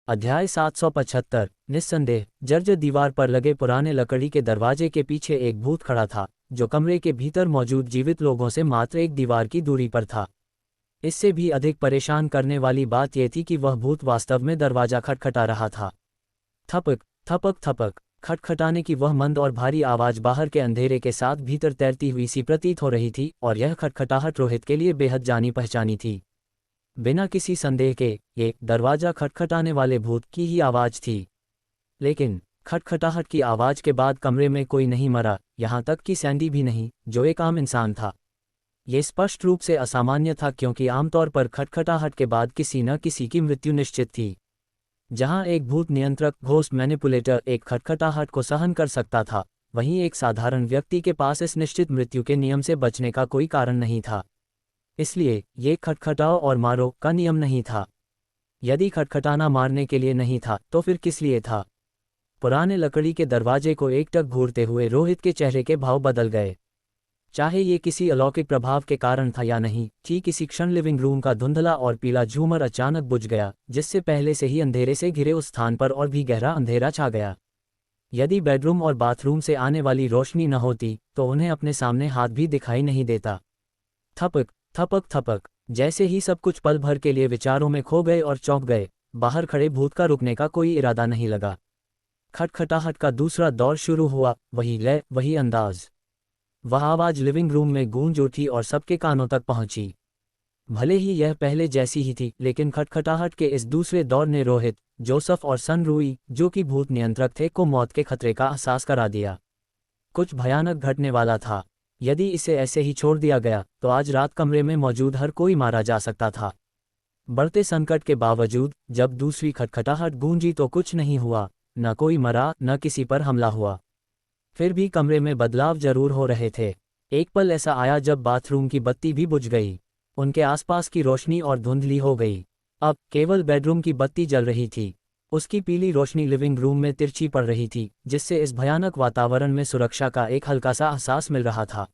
अध्याय 775। निस्संदेह जर्जर दीवार पर लगे पुराने लकड़ी के दरवाजे के पीछे एक भूत खड़ा था, जो कमरे के भीतर मौजूद जीवित लोगों से मात्र एक दीवार की दूरी पर था। इससे भी अधिक परेशान करने वाली बात यह थी कि वह भूत वास्तव में दरवाजा खटखटा रहा था। थपक थपक थपक खटखटाने की वह मंद और भारी आवाज बाहर के अंधेरे के साथ भीतर तैरती हुई सी प्रतीत हो रही थी, और यह खटखटाहट रोहित के लिए बेहद जानी पहचानी थी। बिना किसी संदेह के ये दरवाजा खटखटाने वाले भूत की ही आवाज थी। लेकिन खटखटाहट की आवाज के बाद कमरे में कोई नहीं मरा, यहाँ तक कि सैंडी भी नहीं, जो एक आम इंसान था। ये स्पष्ट रूप से असामान्य था, क्योंकि आमतौर पर खटखटाहट के बाद किसी न किसी की मृत्यु निश्चित थी। जहाँ एक भूत नियंत्रक घोस्ट मैनिपुलेटर एक खटखटाहट को सहन कर सकता था, वहीं एक साधारण व्यक्ति के पास इस निश्चित मृत्यु के नियम से बचने का कोई कारण नहीं था। इसलिए ये खटखटाओ और मारो का नियम नहीं था। यदि खटखटाना मारने के लिए नहीं था तो फिर किस लिए था? पुराने लकड़ी के दरवाजे को एकटक घूरते हुए रोहित के चेहरे के भाव बदल गए। चाहे ये किसी अलौकिक प्रभाव के कारण था या नहीं, ठीक इसी क्षण लिविंग रूम का धुंधला और पीला झूमर अचानक बुझ गया, जिससे पहले से ही अंधेरे से घिरे उस स्थान पर और भी गहरा अंधेरा छा गया। यदि बेडरूम और बाथरूम से आने वाली रोशनी न होती तो उन्हें अपने सामने हाथ भी दिखाई नहीं देता। थपक थपक थपक जैसे ही सब कुछ पल भर के लिए विचारों में खो गए और चौंक गए, बाहर खड़े भूत का रुकने का कोई इरादा नहीं लगा। खटखटाहट का दूसरा दौर शुरू हुआ, वही लय, वही अंदाज। वह आवाज लिविंग रूम में गूंज उठी और सबके कानों तक पहुंची। भले ही यह पहले जैसी ही थी, लेकिन खटखटाहट के इस दूसरे दौर ने रोहित, जोसेफ और सन रूई, जो कि भूत नियंत्रक थे, को मौत के खतरे का एहसास करा दिया। कुछ भयानक घटने वाला था। यदि इसे ऐसे ही छोड़ दिया गया तो आज रात कमरे में मौजूद हर कोई मारा जा सकता था। बढ़ते संकट के बावजूद जब दूसरी खटखटाहट गूंजी तो कुछ नहीं हुआ, न कोई मरा, न किसी पर हमला हुआ। फिर भी कमरे में बदलाव जरूर हो रहे थे। एक पल ऐसा आया जब बाथरूम की बत्ती भी बुझ गई। उनके आसपास की रोशनी और धुंधली हो गई। अब केवल बेडरूम की बत्ती जल रही थी। उसकी पीली रोशनी लिविंग रूम में तिरछी पड़ रही थी, जिससे इस भयानक वातावरण में सुरक्षा का एक हल्का सा एहसास मिल रहा था।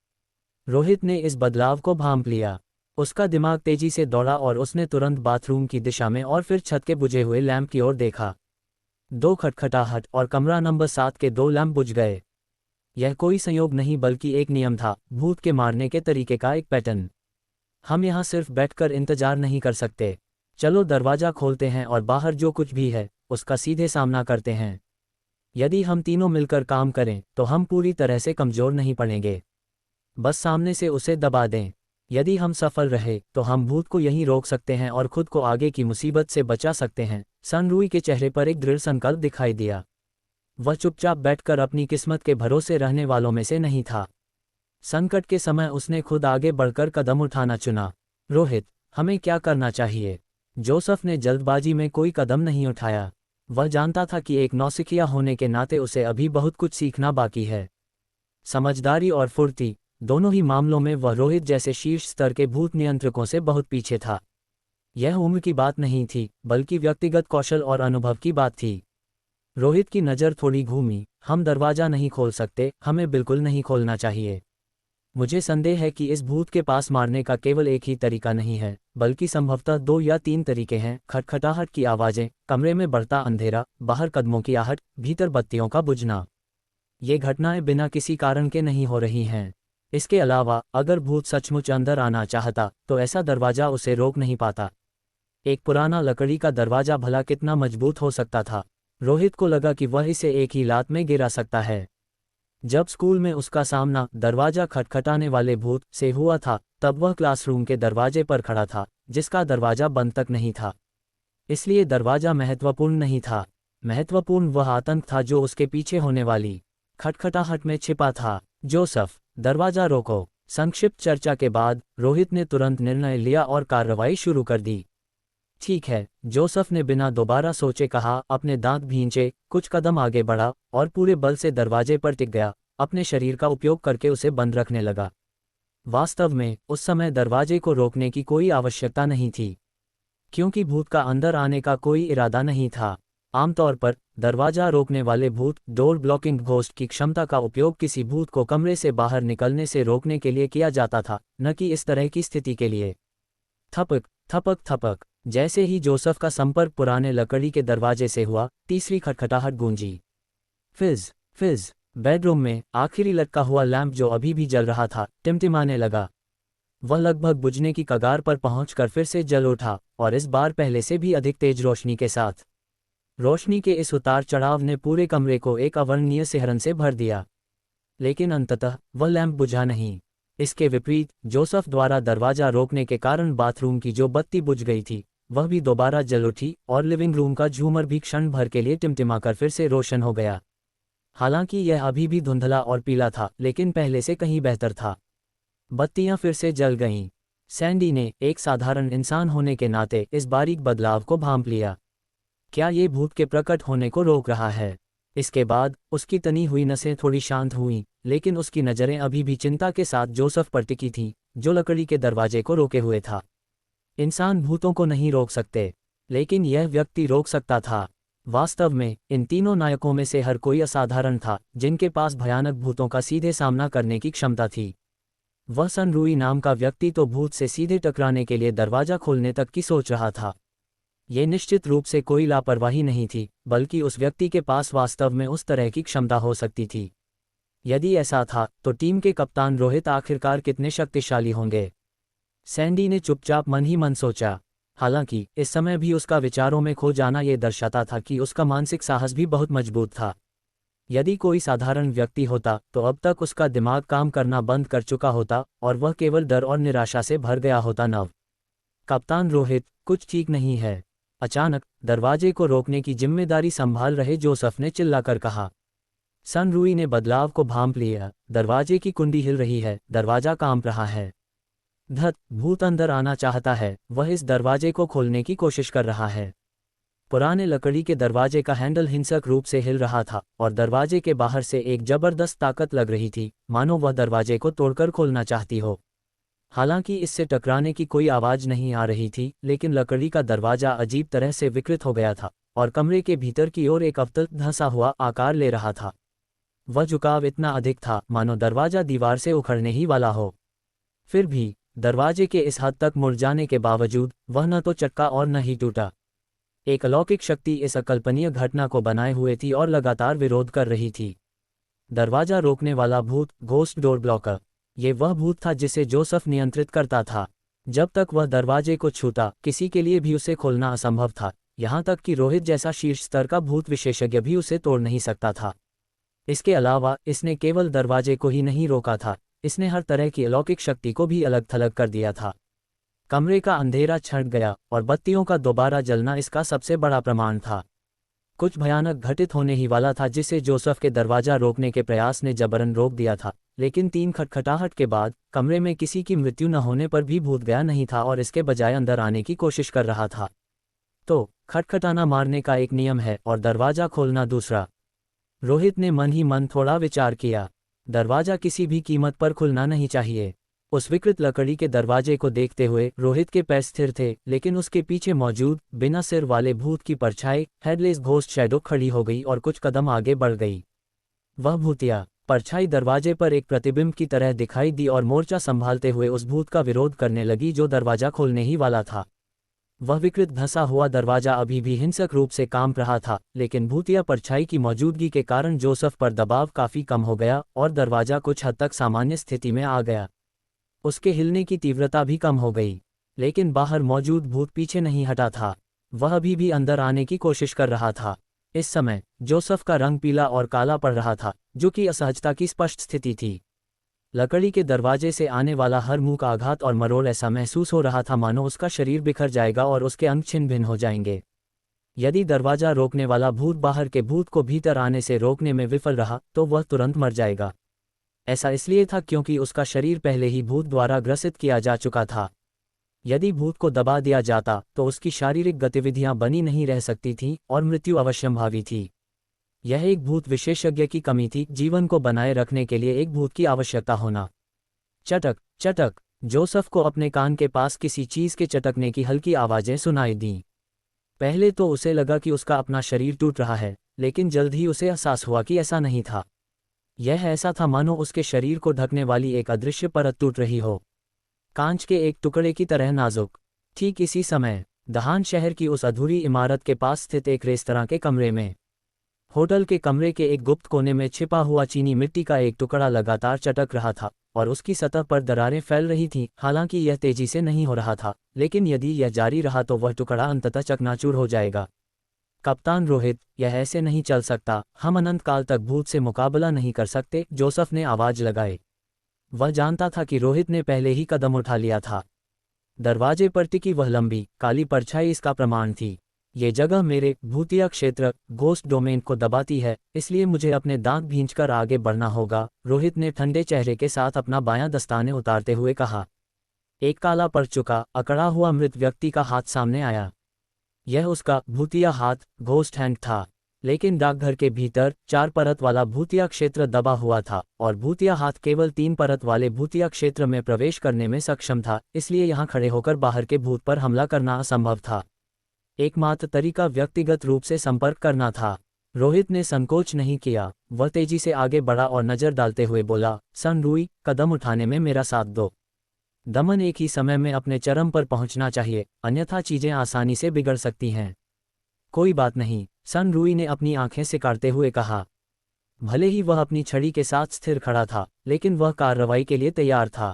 रोहित ने इस बदलाव को भांप लिया। उसका दिमाग तेजी से दौड़ा और उसने तुरंत बाथरूम की दिशा में और फिर छत के बुझे हुए लैंप की ओर देखा। दो खटखटाहट और कमरा नंबर 7 के 2 लैंप बुझ गए। यह कोई संयोग नहीं बल्कि एक नियम था, भूत के मारने के तरीके का एक पैटर्न। हम यहाँ सिर्फ बैठकर इंतजार नहीं कर सकते। चलो दरवाजा खोलते हैं और बाहर जो कुछ भी है उसका सीधे सामना करते हैं। यदि हम तीनों मिलकर काम करें तो हम पूरी तरह से कमजोर नहीं पड़ेंगे। बस सामने से उसे दबा दें। यदि हम सफल रहे तो हम भूत को यहीं रोक सकते हैं और खुद को आगे की मुसीबत से बचा सकते हैं। सन रूई के चेहरे पर एक दृढ़ संकल्प दिखाई दिया। वह चुपचाप बैठकर अपनी किस्मत के भरोसे रहने वालों में से नहीं था। संकट के समय उसने खुद आगे बढ़कर कदम उठाना चुना। रोहित, हमें क्या करना चाहिए? जोसेफ ने जल्दबाजी में कोई कदम नहीं उठाया। वह जानता था कि एक नौसिखिया होने के नाते उसे अभी बहुत कुछ सीखना बाकी है। समझदारी और फुर्ती, दोनों ही मामलों में वह रोहित जैसे शीर्ष स्तर के भूत नियंत्रकों से बहुत पीछे था। यह उम्र की बात नहीं थी, बल्कि व्यक्तिगत कौशल और अनुभव की बात थी। रोहित की नज़र थोड़ी घूमी। हम दरवाज़ा नहीं खोल सकते, हमें बिल्कुल नहीं खोलना चाहिए। मुझे संदेह है कि इस भूत के पास मारने का केवल एक ही तरीका नहीं है, बल्कि संभवतः 2 या 3 तरीके हैं। खटखटाहट की आवाज़ें, कमरे में बढ़ता अंधेरा, बाहर कदमों की आहट, भीतर बत्तियों का बुझना। ये घटनाएं बिना किसी कारण के नहीं हो रही हैं। इसके अलावा अगर भूत सचमुच अंदर आना चाहता तो ऐसा दरवाज़ा उसे रोक नहीं पाता। एक पुराना लकड़ी का दरवाज़ा भला कितना मजबूत हो सकता था? रोहित को लगा कि वह इसे एक ही लात में गिरा सकता है। जब स्कूल में उसका सामना दरवाजा खटखटाने वाले भूत से हुआ था, तब वह क्लासरूम के दरवाजे पर खड़ा था, जिसका दरवाजा बंद तक नहीं था। इसलिए दरवाजा महत्वपूर्ण नहीं था। महत्वपूर्ण वह आतंक था जो उसके पीछे होने वाली खटखटाहट में छिपा था। जोसेफ, दरवाजा रोको। संक्षिप्त चर्चा के बाद रोहित ने तुरंत निर्णय लिया और कार्रवाई शुरू कर दी। ठीक है, जोसेफ ने बिना दोबारा सोचे कहा। अपने दांत भींचे, कुछ कदम आगे बढ़ा और पूरे बल से दरवाजे पर टिक गया, अपने शरीर का उपयोग करके उसे बंद रखने लगा। वास्तव में उस समय दरवाजे को रोकने की कोई आवश्यकता नहीं थी, क्योंकि भूत का अंदर आने का कोई इरादा नहीं था। आमतौर पर दरवाजा रोकने वाले भूत डोर ब्लॉकिंग घोस्ट की क्षमता का उपयोग किसी भूत को कमरे से बाहर निकलने से रोकने के लिए किया जाता था, न कि इस तरह की स्थिति के लिए। थपक थपक थपक जैसे ही जोसेफ का संपर्क पुराने लकड़ी के दरवाजे से हुआ, तीसरी खटखटाहट गूंजी। फिज फिज। बेडरूम में आखिरी लटका हुआ लैंप जो अभी भी जल रहा था, टिमटिमाने लगा। वह लगभग बुझने की कगार पर पहुंचकर फिर से जल उठा, और इस बार पहले से भी अधिक तेज रोशनी के साथ। रोशनी के इस उतार चढ़ाव ने पूरे कमरे को एक अवर्णनीय सिहरन से भर दिया। लेकिन अंततः वह लैंप बुझा नहीं। इसके विपरीत, जोसेफ द्वारा दरवाजा रोकने के कारण बाथरूम की जो बत्ती बुझ गई थी, वह भी दोबारा जल उठी, और लिविंग रूम का झूमर भी क्षण भर के लिए टिमटिमाकर फिर से रोशन हो गया। हालांकि यह अभी भी धुंधला और पीला था, लेकिन पहले से कहीं बेहतर था। बत्तियां फिर से जल गईं। सैंडी ने एक साधारण इंसान होने के नाते इस बारीक बदलाव को भांप लिया। क्या ये भूत के प्रकट होने को रोक रहा है? इसके बाद उसकी तनी हुई नसें थोड़ी शांत हुईं, लेकिन उसकी नज़रें अभी भी चिंता के साथ जोसेफ पर टिकी थीं, जो लकड़ी के दरवाजे को रोके हुए था। इंसान भूतों को नहीं रोक सकते, लेकिन यह व्यक्ति रोक सकता था। वास्तव में इन तीनों नायकों में से हर कोई असाधारण था, जिनके पास भयानक भूतों का सीधे सामना करने की क्षमता थी। वह सन रूई नाम का व्यक्ति तो भूत से सीधे टकराने के लिए दरवाजा खोलने तक की सोच रहा था। ये निश्चित रूप से कोई लापरवाही नहीं थी, बल्कि उस व्यक्ति के पास वास्तव में उस तरह की क्षमता हो सकती थी। यदि ऐसा था, तो टीम के कप्तान रोहित आखिरकार कितने शक्तिशाली होंगे? सैंडी ने चुपचाप मन ही मन सोचा। हालांकि इस समय भी उसका विचारों में खो जाना ये दर्शाता था कि उसका मानसिक साहस भी बहुत मजबूत था। यदि कोई साधारण व्यक्ति होता, तो अब तक उसका दिमाग काम करना बंद कर चुका होता, और वह केवल डर और निराशा से भर गया होता। नव कप्तान रोहित, कुछ ठीक नहीं है। अचानक दरवाजे को रोकने की जिम्मेदारी संभाल रहे जोसेफ ने चिल्लाकर कहा। सन रूई ने बदलाव को भांप लिया। दरवाजे की कुंडी हिल रही है, दरवाजा कांप रहा है। धत, भूत अंदर आना चाहता है। वह इस दरवाजे को खोलने की कोशिश कर रहा है। पुराने लकड़ी के दरवाजे का हैंडल हिंसक रूप से हिल रहा था, और दरवाजे के बाहर से एक जबरदस्त ताकत लग रही थी, मानो वह दरवाजे को तोड़कर खोलना चाहती हो। हालांकि इससे टकराने की कोई आवाज नहीं आ रही थी, लेकिन लकड़ी का दरवाजा अजीब तरह से विकृत हो गया था, और कमरे के भीतर की ओर एक अवतल धंसा हुआ आकार ले रहा था। वह झुकाव इतना अधिक था, मानो दरवाजा दीवार से उखड़ने ही वाला हो। फिर भी दरवाजे के इस हद तक मुड़ जाने के बावजूद वह न तो चटका और न ही टूटा। एक अलौकिक शक्ति इस अकल्पनीय घटना को बनाए हुए थी और लगातार विरोध कर रही थी। दरवाजा रोकने वाला भूत, घोस्ट डोर ब्लॉकर। ये वह भूत था जिसे जोसेफ नियंत्रित करता था। जब तक वह दरवाजे को छूता, किसी के लिए भी उसे खोलना असंभव था, यहाँ तक कि रोहित जैसा शीर्ष स्तर का भूत विशेषज्ञ भी उसे तोड़ नहीं सकता था। इसके अलावा इसने केवल दरवाजे को ही नहीं रोका था, इसने हर तरह की अलौकिक शक्ति को भी अलग थलग कर दिया था। कमरे का अंधेरा छंट गया, और बत्तियों का दोबारा जलना इसका सबसे बड़ा प्रमाण था। कुछ भयानक घटित होने ही वाला था, जिसे जोसेफ के दरवाजा रोकने के प्रयास ने जबरन रोक दिया था। लेकिन 3 खटखटाहट के बाद कमरे में किसी की मृत्यु न होने पर भी भूत गया नहीं था, और इसके बजाय अंदर आने की कोशिश कर रहा था। तो खटखटाना मारने का एक नियम है, और दरवाजा खोलना दूसरा। रोहित ने मन ही मन थोड़ा विचार किया। दरवाजा किसी भी कीमत पर खुलना नहीं चाहिए। उस विकृत लकड़ी के दरवाजे को देखते हुए रोहित के पैर स्थिर थे, लेकिन उसके पीछे मौजूद बिना सिर वाले भूत की परछाई, हेडलेस घोस्ट शैडो, खड़ी हो गई और कुछ कदम आगे बढ़ गई। वह भूतिया परछाई दरवाजे पर एक प्रतिबिंब की तरह दिखाई दी और मोर्चा संभालते हुए उस भूत का विरोध करने लगी जो दरवाजा खोलने ही वाला था। वह विकृत धंसा हुआ दरवाजा अभी भी हिंसक रूप से कांप रहा था, लेकिन भूतिया परछाई की मौजूदगी के कारण जोसेफ पर दबाव काफी कम हो गया और दरवाजा कुछ हद तक सामान्य स्थिति में आ गया। उसके हिलने की तीव्रता भी कम हो गई, लेकिन बाहर मौजूद भूत पीछे नहीं हटा था। वह अभी भी अंदर आने की कोशिश कर रहा था। इस समय जोसेफ का रंग पीला और काला पड़ रहा था, जो कि असहजता की स्पष्ट स्थिति थी। लकड़ी के दरवाजे से आने वाला हर मुंह का आघात और मरोड़ ऐसा महसूस हो रहा था मानो उसका शरीर बिखर जाएगा और उसके अंग छिन्न भिन्न हो जाएंगे। यदि दरवाजा रोकने वाला भूत बाहर के भूत को भीतर आने से रोकने में विफल रहा, तो वह तुरंत मर जाएगा। ऐसा इसलिए था क्योंकि उसका शरीर पहले ही भूत द्वारा ग्रसित किया जा चुका था। यदि भूत को दबा दिया जाता, तो उसकी शारीरिक गतिविधियां बनी नहीं रह सकती थीं और मृत्यु अवश्यंभावी थी। यह एक भूत विशेषज्ञ की कमी थी, जीवन को बनाए रखने के लिए एक भूत की आवश्यकता होना। चटक चटक। जोसेफ को अपने कान के पास किसी चीज के चटकने की हल्की आवाजें सुनाई दीं। पहले तो उसे लगा कि उसका अपना शरीर टूट रहा है, लेकिन जल्द ही उसे एहसास हुआ कि ऐसा नहीं था। यह ऐसा था मानो उसके शरीर को ढकने वाली एक अदृश्य परत टूट रही हो, कांच के एक टुकड़े की तरह नाजुक। ठीक इसी समय दहान शहर की उस अधूरी इमारत के पास स्थित एक रेस्तरां के कमरे में। होटल के कमरे के एक गुप्त कोने में छिपा हुआ चीनी मिट्टी का एक टुकड़ा लगातार चटक रहा था और उसकी सतह पर दरारें फैल रही थीं। हालांकि यह तेजी से नहीं हो रहा था, लेकिन यदि यह जारी रहा तो वह टुकड़ा अंततः चकनाचूर हो जाएगा। कप्तान रोहित, यह ऐसे नहीं चल सकता। हम अनंत काल तक भूत से मुकाबला नहीं कर सकते, जोसेफ ने आवाज लगाई। वह जानता था कि रोहित ने पहले ही कदम उठा लिया था। दरवाजे पर टिकी वह लंबी काली परछाई इसका प्रमाण थी। ये जगह मेरे भूतिया क्षेत्र घोस्ट डोमेन को दबाती है, इसलिए मुझे अपने दांत भींचकर आगे बढ़ना होगा, रोहित ने ठंडे चेहरे के साथ अपना बायां दस्ताने उतारते हुए कहा। एक काला पड़ चुका अकड़ा हुआ मृत व्यक्ति का हाथ सामने आया। यह उसका भूतिया हाथ घोस्ट हैंड था, लेकिन डाकघर के भीतर 4 परत वाला भूतिया क्षेत्र दबा हुआ था और भूतिया हाथ केवल 3 परत वाले भूतिया क्षेत्र में प्रवेश करने में सक्षम था, इसलिए यहाँ खड़े होकर बाहर के भूत पर हमला करना असंभव था। एकमात्र तरीका व्यक्तिगत रूप से संपर्क करना था। रोहित ने संकोच नहीं किया। वह तेजी से आगे बढ़ा और नजर डालते हुए बोला, सन रूई, कदम उठाने में मेरा साथ दो। दमन एक ही समय में अपने चरम पर पहुंचना चाहिए, अन्यथा चीजें आसानी से बिगड़ सकती हैं। कोई बात नहीं, सन रूई ने अपनी आंखें सिकारते हुए कहा। भले ही वह अपनी छड़ी के साथ स्थिर खड़ा था, लेकिन वह कार्रवाई के लिए तैयार था।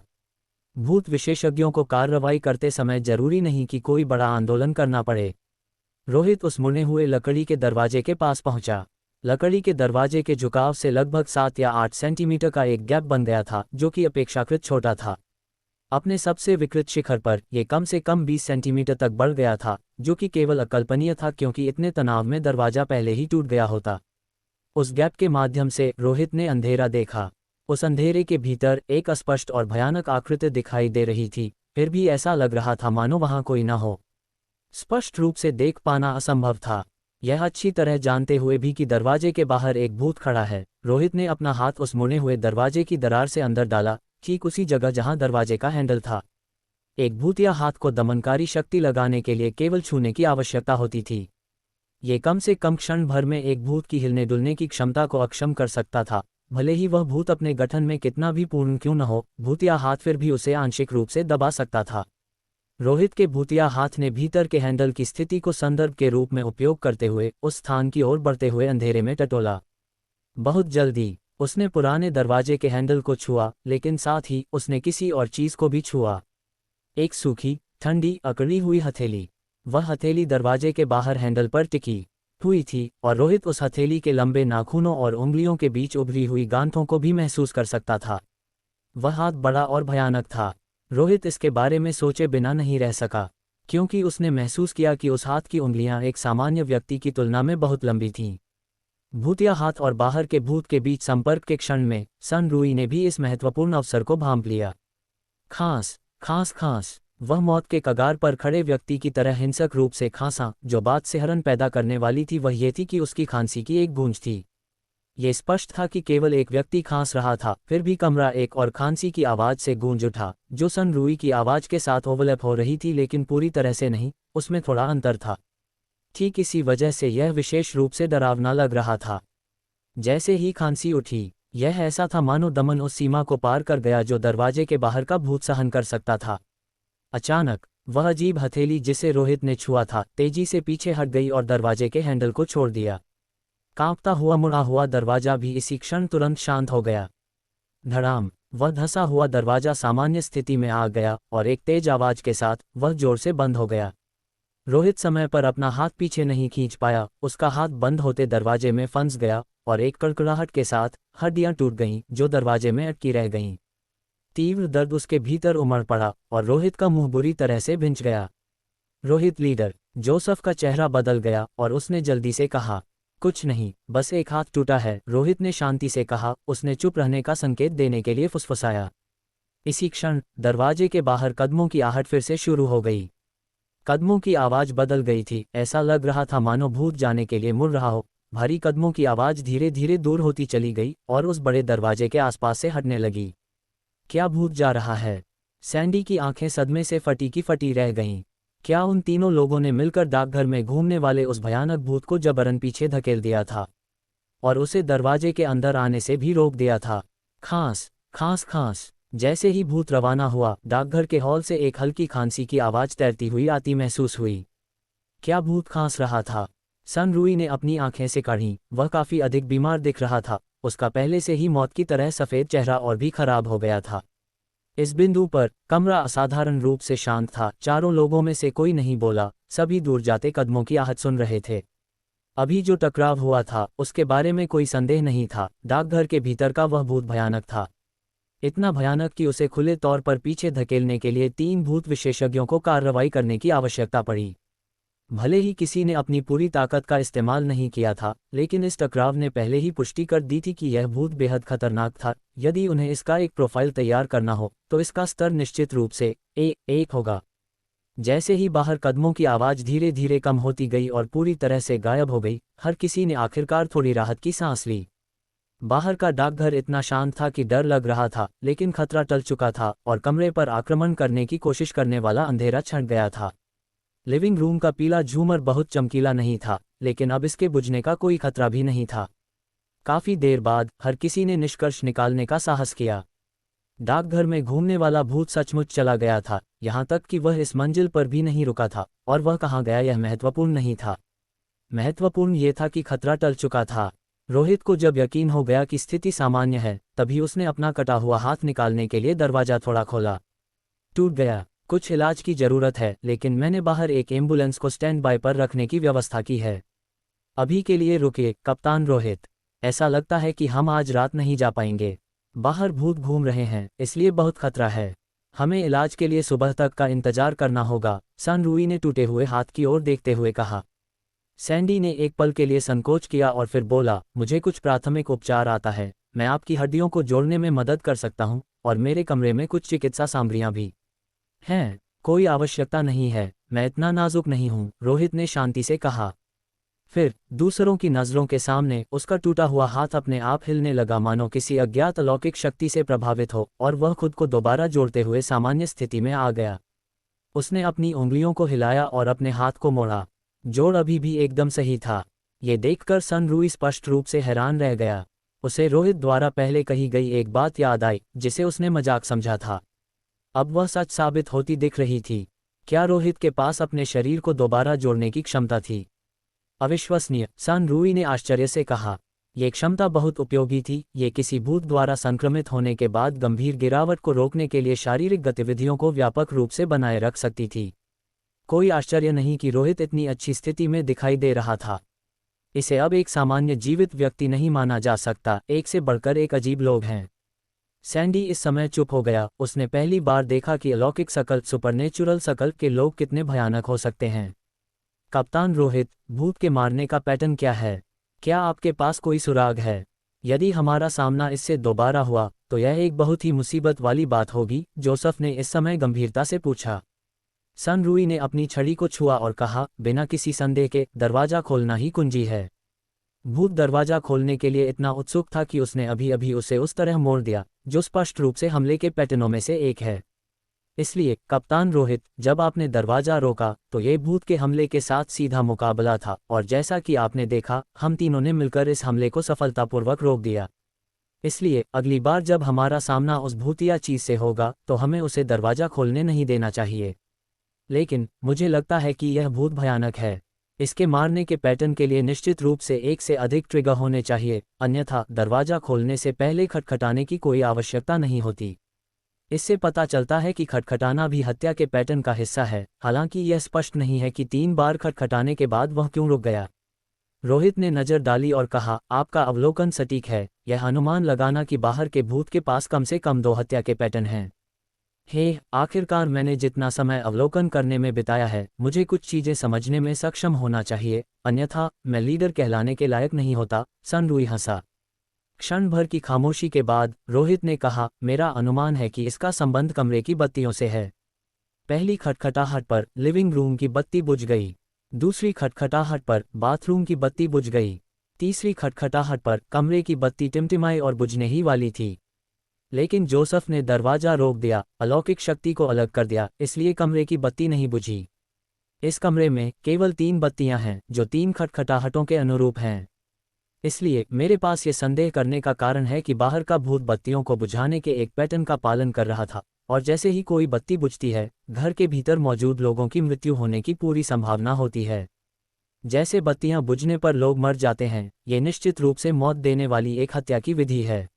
भूत विशेषज्ञों को कार्रवाई करते समय जरूरी नहीं कि कोई बड़ा आंदोलन करना पड़े। रोहित उस मुड़े हुए लकड़ी के दरवाजे के पास पहुंचा। लकड़ी के दरवाजे के झुकाव से लगभग 7 या 8 सेंटीमीटर का एक गैप बन गया था, जो कि अपेक्षाकृत छोटा था। अपने सबसे विकृत शिखर पर यह कम से कम 20 सेंटीमीटर तक बढ़ गया था, जो कि केवल अकल्पनीय था क्योंकि इतने तनाव में दरवाजा पहले ही टूट गया होता। उस गैप के माध्यम से रोहित ने अंधेरा देखा। उस अंधेरे के भीतर एक अस्पष्ट और भयानक आकृति दिखाई दे रही थी, फिर भी ऐसा लग रहा था मानो वहां कोई न हो। स्पष्ट रूप से देख पाना असंभव था। यह अच्छी तरह जानते हुए भी कि दरवाजे के बाहर एक भूत खड़ा है, रोहित ने अपना हाथ उस मुड़े हुए दरवाजे की दरार से अंदर डाला, ठीक उसी जगह जहां दरवाजे का हैंडल था। एक भूतिया हाथ को दमनकारी शक्ति लगाने के लिए केवल छूने की आवश्यकता होती थी। ये कम से कम क्षण भर में एक भूत की हिलने डुलने की क्षमता को अक्षम कर सकता था, भले ही वह भूत अपने गठन में कितना भी पूर्ण क्यों न हो। भूतिया हाथ फिर भी उसे आंशिक रूप से दबा सकता था। रोहित के भूतिया हाथ ने भीतर के हैंडल की स्थिति को संदर्भ के रूप में उपयोग करते हुए उस स्थान की ओर बढ़ते हुए अंधेरे में टटोला। बहुत जल्दी उसने पुराने दरवाजे के हैंडल को छुआ, लेकिन साथ ही उसने किसी और चीज को भी छुआ। एक सूखी, ठंडी, अकड़ी हुई हथेली। वह हथेली दरवाजे के बाहर हैंडल पर टिकी हुई थी और रोहित उस हथेली के लंबे नाखूनों और उंगलियों के बीच उभरी हुई गांठों को भी महसूस कर सकता था। वह हाथ बड़ा और भयानक था। रोहित इसके बारे में सोचे बिना नहीं रह सका, क्योंकि उसने महसूस किया कि उस हाथ की उंगलियां एक सामान्य व्यक्ति की तुलना में बहुत लंबी थीं। भूतिया हाथ और बाहर के भूत के बीच संपर्क के क्षण में सन रूई ने भी इस महत्वपूर्ण अवसर को भांप लिया। खांस खांस खांस। वह मौत के कगार पर खड़े व्यक्ति की तरह हिंसक रूप से खांसा। जो बात सिहरन पैदा करने वाली थी वह ये थी कि उसकी खांसी की एक गूंज थी। ये स्पष्ट था कि केवल एक व्यक्ति खांस रहा था, फिर भी कमरा एक और खांसी की आवाज से गूंज उठा, जो सन रूई की आवाज के साथ ओवरलैप हो रही थी, लेकिन पूरी तरह से नहीं, उसमें थोड़ा अंतर था। ठीक इसी वजह से यह विशेष रूप से डरावना लग रहा था। जैसे ही खांसी उठी, यह ऐसा था मानो दमन उस सीमा को पार कर गया जो दरवाजे के बाहर का भूत सहन कर सकता था। अचानक वह अजीब हथेली जिसे रोहित ने छुआ था तेजी से पीछे हट गई और दरवाजे के हैंडल को छोड़ दिया। कांपता हुआ मुड़ा हुआ दरवाजा भी इसी क्षण तुरंत शांत हो गया। धड़ाम। वह धंसा हुआ दरवाजा सामान्य स्थिति में आ गया और एक तेज आवाज के साथ वह जोर से बंद हो गया। रोहित समय पर अपना हाथ पीछे नहीं खींच पाया। उसका हाथ बंद होते दरवाजे में फंस गया और एक कड़कड़ाहट के साथ हड्डियां टूट गईं जो दरवाजे में अटकी रह गईं। तीव्र दर्द उसके भीतर उमड़ पड़ा और रोहित का मुंह बुरी तरह से भिंच गया। रोहित लीडर। जोसेफ का चेहरा बदल गया और उसने जल्दी से कहा, कुछ नहीं, बस एक हाथ टूटा है। रोहित ने शांति से कहा। उसने चुप रहने का संकेत देने के लिए फुसफुसाया। इसी क्षण दरवाजे के बाहर कदमों की आहट फिर से शुरू हो गई। कदमों की आवाज बदल गई थी। ऐसा लग रहा था मानो भूत जाने के लिए मुड़ रहा हो। भारी कदमों की आवाज धीरे धीरे दूर होती चली गई और उस बड़े दरवाजे के आसपास से हटने लगी। क्या भूत जा रहा है? सैंडी की आंखें सदमे से फटी की फटी रह गईं। क्या उन तीनों लोगों ने मिलकर डाकघर में घूमने वाले उस भयानक भूत को जबरन पीछे धकेल दिया था और उसे दरवाजे के अंदर आने से भी रोक दिया था? खांस खांस खांस। जैसे ही भूत रवाना हुआ, डाकघर के हॉल से एक हल्की खांसी की आवाज तैरती हुई आती महसूस हुई। क्या भूत खांस रहा था? सन रूई ने अपनी आंखें से काढ़ीं। वह काफी अधिक बीमार दिख रहा था। उसका पहले से ही मौत की तरह सफेद चेहरा और भी खराब हो गया था। इस बिंदु पर कमरा असाधारण रूप से शांत था। चारों लोगों में से कोई नहीं बोला, सभी दूर जाते कदमों की आहट सुन रहे थे। अभी जो टकराव हुआ था उसके बारे में कोई संदेह नहीं था। डाकघर के भीतर का वह भूत भयानक था, इतना भयानक कि उसे खुले तौर पर पीछे धकेलने के लिए 3 भूत विशेषज्ञों को कार्रवाई करने की आवश्यकता पड़ी। भले ही किसी ने अपनी पूरी ताकत का इस्तेमाल नहीं किया था, लेकिन इस टकराव ने पहले ही पुष्टि कर दी थी कि यह भूत बेहद खतरनाक था। यदि उन्हें इसका एक प्रोफाइल तैयार करना हो तो इसका स्तर निश्चित रूप से एक होगा। जैसे ही बाहर कदमों की आवाज़ धीरे धीरे कम होती गई और पूरी तरह से गायब हो गई, हर किसी ने आखिरकार थोड़ी राहत की सांस ली। बाहर का डाकघर इतना शांत था कि डर लग रहा था, लेकिन खतरा टल चुका था और कमरे पर आक्रमण करने की कोशिश करने वाला अंधेरा छंट गया था। लिविंग रूम का पीला झूमर बहुत चमकीला नहीं था, लेकिन अब इसके बुझने का कोई खतरा भी नहीं था। काफी देर बाद हर किसी ने निष्कर्ष निकालने का साहस किया। डाकघर में घूमने वाला भूत सचमुच चला गया था, यहाँ तक कि वह इस मंजिल पर भी नहीं रुका था। और वह कहाँ गया यह महत्वपूर्ण नहीं था। महत्वपूर्ण ये था कि खतरा टल चुका था। रोहित को जब यकीन हो गया कि स्थिति सामान्य है, तभी उसने अपना कटा हुआ हाथ निकालने के लिए दरवाजा थोड़ा खोला। टूट गया। कुछ इलाज की जरूरत है, लेकिन मैंने बाहर एक एम्बुलेंस को स्टैंड बाय पर रखने की व्यवस्था की है। अभी के लिए रुकिए कप्तान रोहित, ऐसा लगता है कि हम आज रात नहीं जा पाएंगे। बाहर भूत घूम रहे हैं, इसलिए बहुत खतरा है। हमें इलाज के लिए सुबह तक का इंतजार करना होगा। सन रूई ने टूटे हुए हाथ की ओर देखते हुए कहा। सैंडी ने एक पल के लिए संकोच किया और फिर बोला, मुझे कुछ प्राथमिक उपचार आता है। मैं आपकी हड्डियों को जोड़ने में मदद कर सकता हूँ, और मेरे कमरे में कुछ चिकित्सा सामग्रियाँ भी हैं। कोई आवश्यकता नहीं है, मैं इतना नाजुक नहीं हूँ, रोहित ने शांति से कहा। फिर दूसरों की नज़रों के सामने उसका टूटा हुआ हाथ अपने आप हिलने लगा, मानो किसी अज्ञात अलौकिक शक्ति से प्रभावित हो, और वह खुद को दोबारा जोड़ते हुए सामान्य स्थिति में आ गया। उसने अपनी उंगलियों को हिलाया और अपने हाथ को मोड़ा। जोड़ अभी भी एकदम सही था। ये देखकर सन रूई स्पष्ट रूप से हैरान रह गया। उसे रोहित द्वारा पहले कही गई एक बात याद आई, जिसे उसने मजाक समझा था। अब वह सच साबित होती दिख रही थी। क्या रोहित के पास अपने शरीर को दोबारा जोड़ने की क्षमता थी? अविश्वसनीय, सन रूई ने आश्चर्य से कहा। ये क्षमता बहुत उपयोगी थी। ये किसी भूत द्वारा संक्रमित होने के बाद गंभीर गिरावट को रोकने के लिए शारीरिक गतिविधियों को व्यापक रूप से बनाए रख सकती थी। कोई आश्चर्य नहीं कि रोहित इतनी अच्छी स्थिति में दिखाई दे रहा था। इसे अब एक सामान्य जीवित व्यक्ति नहीं माना जा सकता, एक से बढ़कर एक अजीब लोग हैं। सैंडी इस समय चुप हो गया। उसने पहली बार देखा कि अलौकिक सकल सुपरनेचुरल सकल के लोग कितने भयानक हो सकते हैं। कप्तान रोहित, भूत के मारने का पैटर्न क्या है? क्या आपके पास कोई सुराग है? यदि हमारा सामना इससे दोबारा हुआ तो यह एक बहुत ही मुसीबत वाली बात होगी, जोसेफ ने इस समय गंभीरता से पूछा। सन रूई ने अपनी छड़ी को छुआ और कहा, बिना किसी संदेह के दरवाजा खोलना ही कुंजी है। भूत दरवाजा खोलने के लिए इतना उत्सुक था कि उसने अभी अभी उसे उस तरह मोड़ दिया, जो स्पष्ट रूप से हमले के पैटर्नों में से एक है। इसलिए कप्तान रोहित, जब आपने दरवाजा रोका तो ये भूत के हमले के साथ सीधा मुकाबला था, और जैसा कि आपने देखा, हम तीनों ने मिलकर इस हमले को सफलतापूर्वक रोक दिया। इसलिए अगली बार जब हमारा सामना उस भूतिया चीज से होगा तो हमें उसे दरवाजा खोलने नहीं देना चाहिए। लेकिन मुझे लगता है कि यह भूत भयानक है। इसके मारने के पैटर्न के लिए निश्चित रूप से एक से अधिक ट्रिगर होने चाहिए, अन्यथा दरवाजा खोलने से पहले खटखटाने की कोई आवश्यकता नहीं होती। इससे पता चलता है कि खटखटाना भी हत्या के पैटर्न का हिस्सा है। हालांकि यह स्पष्ट नहीं है कि 3 बार खटखटाने के बाद वह क्यों रुक गया। रोहित ने नज़र डाली और कहा, आपका अवलोकन सटीक है। यह अनुमान लगाना कि बाहर के भूत के पास कम से कम 2 हत्या के पैटर्न हैं। हे, आखिरकार मैंने जितना समय अवलोकन करने में बिताया है, मुझे कुछ चीज़ें समझने में सक्षम होना चाहिए, अन्यथा मैं लीडर कहलाने के लायक नहीं होता। सन रूई हंसा। क्षण भर की खामोशी के बाद रोहित ने कहा, मेरा अनुमान है कि इसका संबंध कमरे की बत्तियों से है। पहली खटखटाहट पर लिविंग रूम की बत्ती बुझ गई। दूसरी खटखटाहट पर बाथरूम की बत्ती बुझ गई। तीसरी खटखटाहट पर कमरे की बत्ती टिमटिमाई और बुझने ही वाली थी। लेकिन जोसेफ ने दरवाजा रोक दिया, अलौकिक शक्ति को अलग कर दिया, इसलिए कमरे की बत्ती नहीं बुझी। इस कमरे में केवल 3 बत्तियां हैं, जो 3 खटखटाहटों के अनुरूप हैं। इसलिए मेरे पास ये संदेह करने का कारण है कि बाहर का भूत बत्तियों को बुझाने के एक पैटर्न का पालन कर रहा था, और जैसे ही कोई बत्ती बुझती है, घर के भीतर मौजूद लोगों की मृत्यु होने की पूरी संभावना होती है। जैसे बत्तियां बुझने पर लोग मर जाते हैं, ये निश्चित रूप से मौत देने वाली एक हत्या की विधि है।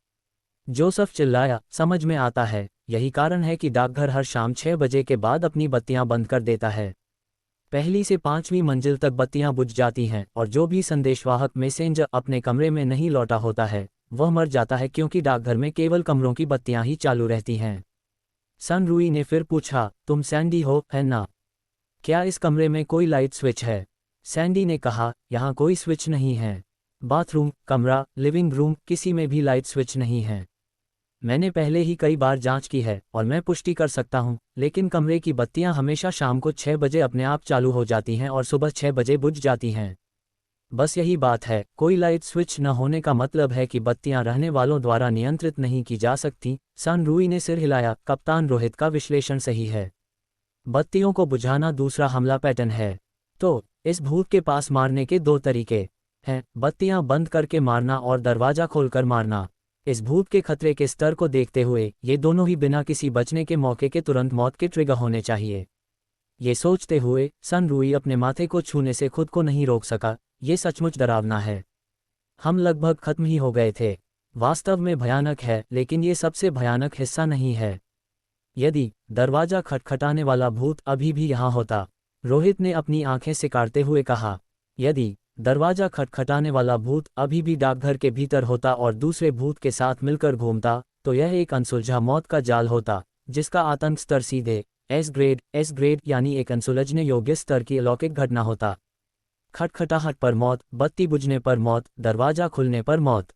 जोसेफ चिल्लाया, समझ में आता है, यही कारण है कि डाकघर हर शाम 6 बजे के बाद अपनी बत्तियां बंद कर देता है। पहली से 5वीं मंजिल तक बत्तियां बुझ जाती हैं और जो भी संदेशवाहक मैसेंजर अपने कमरे में नहीं लौटा होता है वह मर जाता है, क्योंकि डाकघर में केवल कमरों की बत्तियां ही चालू रहती हैं। सन रूई ने फिर पूछा, तुम सैंडी हो, है ना? क्या इस कमरे में कोई लाइट स्विच है? सैंडी ने कहा, यहाँ कोई स्विच नहीं है। बाथरूम, कमरा, लिविंग रूम, किसी में भी लाइट स्विच नहीं है। मैंने पहले ही कई बार जांच की है और मैं पुष्टि कर सकता हूं, लेकिन कमरे की बत्तियां हमेशा शाम को 6 बजे अपने आप चालू हो जाती हैं और सुबह 6 बजे बुझ जाती हैं। बस यही बात है, कोई लाइट स्विच न होने का मतलब है कि बत्तियां रहने वालों द्वारा नियंत्रित नहीं की जा सकती। सन रूई ने सिर हिलाया, कप्तान रोहित का विश्लेषण सही है। बत्तियों को बुझाना दूसरा हमला पैटर्न है। तो इस भूत के पास मारने के 2 तरीके हैं, बत्तियां बंद करके मारना और दरवाजा खोलकर मारना। इस भूत के खतरे के स्तर को देखते हुए ये दोनों ही बिना किसी बचने के मौके के तुरंत मौत के ट्रिगर होने चाहिए। ये सोचते हुए सन रूई अपने माथे को छूने से खुद को नहीं रोक सका। ये सचमुच डरावना है। हम लगभग खत्म ही हो गए थे। वास्तव में भयानक है, लेकिन ये सबसे भयानक हिस्सा नहीं है। यदि दरवाजा खटखटाने वाला भूत अभी भी यहाँ होता, रोहित ने अपनी आंखें सिकारते हुए कहा, यदि दरवाजा खटखटाने वाला भूत अभी भी डाकघर के भीतर होता और दूसरे भूत के साथ मिलकर घूमता, तो यह एक अनसुलझा मौत का जाल होता, जिसका आतंक स्तर सीधे एस ग्रेड यानी एक अनसुलझने योग्य स्तर की अलौकिक घटना होता। खटखटाहट पर मौत, बत्ती बुझने पर मौत, दरवाजा खुलने पर मौत।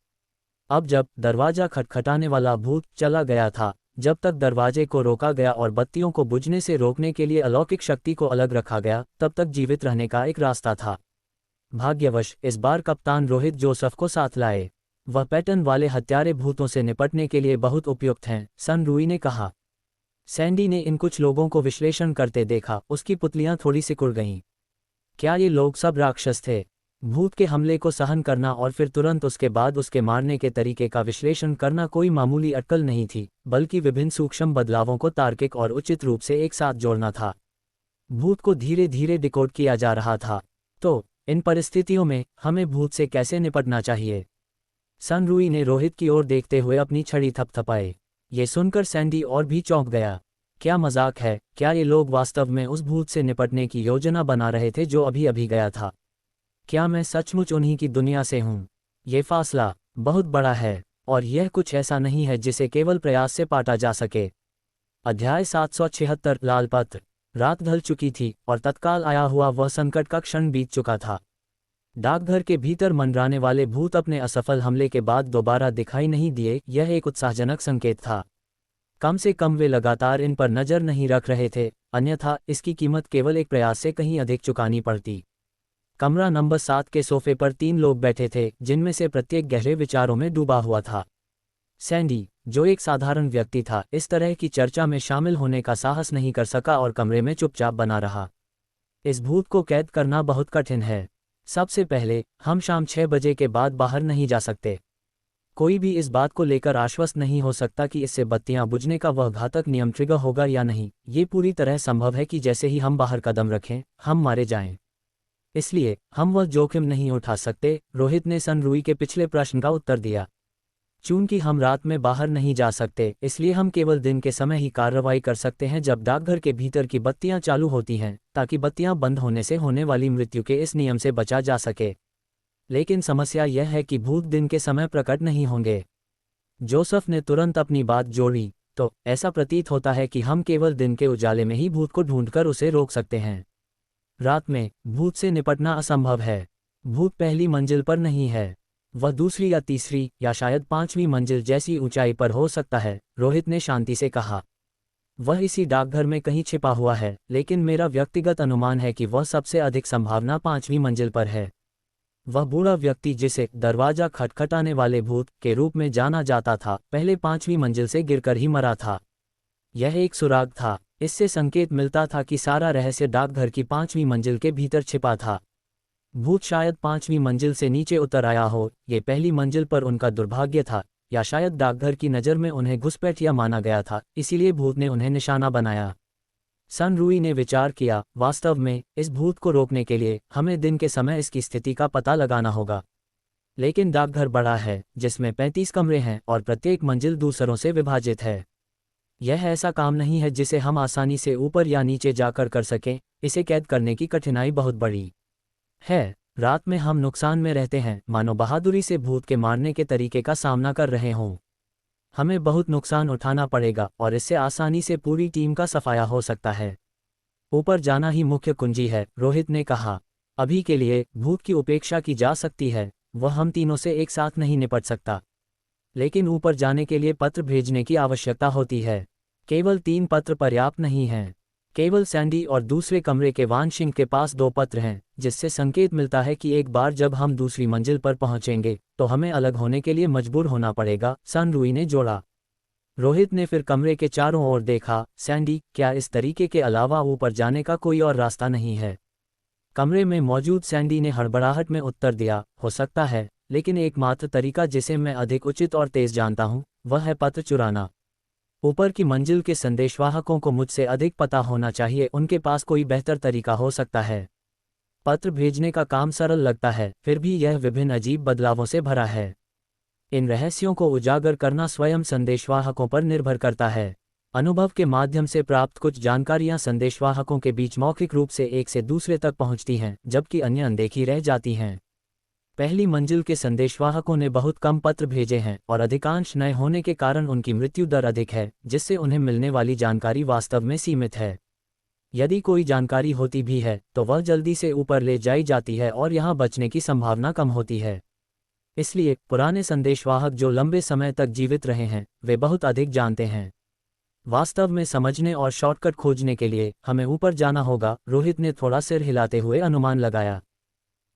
अब जब दरवाजा खटखटाने वाला भूत चला गया था, जब तक दरवाजे को रोका गया और बत्तियों को बुझने से रोकने के लिए अलौकिक शक्ति को अलग रखा गया, तब तक जीवित रहने का एक रास्ता था। भाग्यवश इस बार कप्तान रोहित जोसेफ को साथ लाए। वह पैटर्न वाले हत्यारे भूतों से निपटने के लिए बहुत उपयुक्त हैं, सन रूई ने कहा। सैंडी ने इन कुछ लोगों को विश्लेषण करते देखा, उसकी पुतलियां थोड़ी सिकुड़ गईं। क्या ये लोग सब राक्षस थे? भूत के हमले को सहन करना और फिर तुरंत उसके बाद उसके मारने के तरीके का विश्लेषण करना कोई मामूली अटकल नहीं थी, बल्कि विभिन्न सूक्ष्म बदलावों को तार्किक और उचित रूप से एक साथ जोड़ना था। भूत को धीरे धीरे डिकोड किया जा रहा था। तो इन परिस्थितियों में हमें भूत से कैसे निपटना चाहिए? सन रूई ने रोहित की ओर देखते हुए अपनी छड़ी थपथपाई। ये सुनकर सैंडी और भी चौंक गया। क्या मजाक है? क्या ये लोग वास्तव में उस भूत से निपटने की योजना बना रहे थे जो अभी अभी गया था? क्या मैं सचमुच उन्हीं की दुनिया से हूँ? ये फासला बहुत बड़ा है और यह कुछ ऐसा नहीं है जिसे केवल प्रयास से पाटा जा सके। अध्याय 776 लाल पत्र। रात ढल चुकी थी और तत्काल आया हुआ वह संकट का क्षण बीत चुका था। डाकघर के भीतर मंडराने वाले भूत अपने असफल हमले के बाद दोबारा दिखाई नहीं दिए। यह एक उत्साहजनक संकेत था। कम से कम वे लगातार इन पर नजर नहीं रख रहे थे, अन्यथा इसकी कीमत केवल एक प्रयास से कहीं अधिक चुकानी पड़ती। कमरा नंबर 7 के सोफे पर 3 लोग बैठे थे, जिनमें से प्रत्येक गहरे विचारों में डूबा हुआ था। सैंडी, जो एक साधारण व्यक्ति था, इस तरह की चर्चा में शामिल होने का साहस नहीं कर सका और कमरे में चुपचाप बना रहा। इस भूत को कैद करना बहुत कठिन है। सबसे पहले, हम शाम 6 बजे के बाद बाहर नहीं जा सकते। कोई भी इस बात को लेकर आश्वस्त नहीं हो सकता कि इससे बत्तियां बुझने का वह घातक नियम ट्रिगर होगा या नहीं। ये पूरी तरह संभव है कि जैसे ही हम बाहर कदम रखें, हम मारे जाएं। इसलिए हम वह जोखिम नहीं उठा सकते। रोहित ने सन रूई के पिछले प्रश्न का उत्तर दिया। चूंकि हम रात में बाहर नहीं जा सकते, इसलिए हम केवल दिन के समय ही कार्रवाई कर सकते हैं जब डाकघर के भीतर की बत्तियां चालू होती हैं, ताकि बत्तियां बंद होने से होने वाली मृत्यु के इस नियम से बचा जा सके। लेकिन समस्या यह है कि भूत दिन के समय प्रकट नहीं होंगे। जोसेफ ने तुरंत अपनी बात जोड़ी, तो ऐसा प्रतीत होता है कि हम केवल दिन के उजाले में ही भूत को ढूंढकर उसे रोक सकते हैं। रात में भूत से निपटना असंभव है। भूत पहली मंजिल पर नहीं है, वह दूसरी या तीसरी या शायद 5वीं मंजिल जैसी ऊंचाई पर हो सकता है, रोहित ने शांति से कहा। वह इसी डाकघर में कहीं छिपा हुआ है, लेकिन मेरा व्यक्तिगत अनुमान है कि वह सबसे अधिक संभावना 5वीं मंजिल पर है। वह बूढ़ा व्यक्ति जिसे दरवाजा खटखटाने वाले भूत के रूप में जाना जाता था, पहले 5वीं मंजिल से गिरकर ही मरा था। यह एक सुराग था। इससे संकेत मिलता था कि सारा रहस्य डाकघर की 5वीं मंजिल के भीतर छिपा था। भूत शायद 5वीं मंजिल से नीचे उतर आया हो। ये पहली मंजिल पर उनका दुर्भाग्य था, या शायद डाकघर की नज़र में उन्हें घुसपैठिया माना गया था, इसीलिए भूत ने उन्हें निशाना बनाया। सन रूई ने विचार किया, वास्तव में इस भूत को रोकने के लिए हमें दिन के समय इसकी स्थिति का पता लगाना होगा। लेकिन डाकघर बड़ा है, जिसमें 35 कमरे हैं और प्रत्येक मंजिल दूसरों से विभाजित है। यह ऐसा काम नहीं है जिसे हम आसानी से ऊपर या नीचे जाकर कर सकें, इसे कैद करने की कठिनाई बहुत बड़ी है। रात में हम नुकसान में रहते हैं, मानो बहादुरी से भूत के मारने के तरीके का सामना कर रहे हों। हमें बहुत नुकसान उठाना पड़ेगा और इससे आसानी से पूरी टीम का सफाया हो सकता है। ऊपर जाना ही मुख्य कुंजी है, रोहित ने कहा। अभी के लिए भूत की उपेक्षा की जा सकती है, वह हम तीनों से एक साथ नहीं निपट सकता। लेकिन ऊपर जाने के लिए पत्र भेजने की आवश्यकता होती है। केवल 3 पत्र पर्याप्त नहीं हैं। केवल सैंडी और दूसरे कमरे के वानशिंग के पास 2 पत्र हैं, जिससे संकेत मिलता है कि एक बार जब हम दूसरी मंजिल पर पहुंचेंगे तो हमें अलग होने के लिए मजबूर होना पड़ेगा, सन रूई ने जोड़ा। रोहित ने फिर कमरे के चारों ओर देखा। सैंडी, क्या इस तरीके के अलावा ऊपर जाने का कोई और रास्ता नहीं है? कमरे में मौजूद सैंडी ने हड़बड़ाहट में उत्तर दिया, हो सकता है, लेकिन एकमात्र तरीका जिसे मैं अधिक उचित और तेज जानता हूं, वह है पत्र चुराना। ऊपर की मंजिल के संदेशवाहकों को मुझसे अधिक पता होना चाहिए, उनके पास कोई बेहतर तरीका हो सकता है। पत्र भेजने का काम सरल लगता है, फिर भी यह विभिन्न अजीब बदलावों से भरा है। इन रहस्यों को उजागर करना स्वयं संदेशवाहकों पर निर्भर करता है। अनुभव के माध्यम से प्राप्त कुछ जानकारियां संदेशवाहकों के बीच मौखिक रूप से एक से दूसरे तक पहुंचती हैं, जबकि अन्य अनदेखी रह जाती हैं। पहली मंजिल के संदेशवाहकों ने बहुत कम पत्र भेजे हैं और अधिकांश नए होने के कारण उनकी मृत्यु दर अधिक है, जिससे उन्हें मिलने वाली जानकारी वास्तव में सीमित है। यदि कोई जानकारी होती भी है तो वह जल्दी से ऊपर ले जाई जाती है और यहाँ बचने की संभावना कम होती है। इसलिए पुराने संदेशवाहक जो लंबे समय तक जीवित रहे हैं, वे बहुत अधिक जानते हैं। वास्तव में समझने और शॉर्टकट खोजने के लिए हमें ऊपर जाना होगा, रोहित ने थोड़ा सिर हिलाते हुए अनुमान लगाया।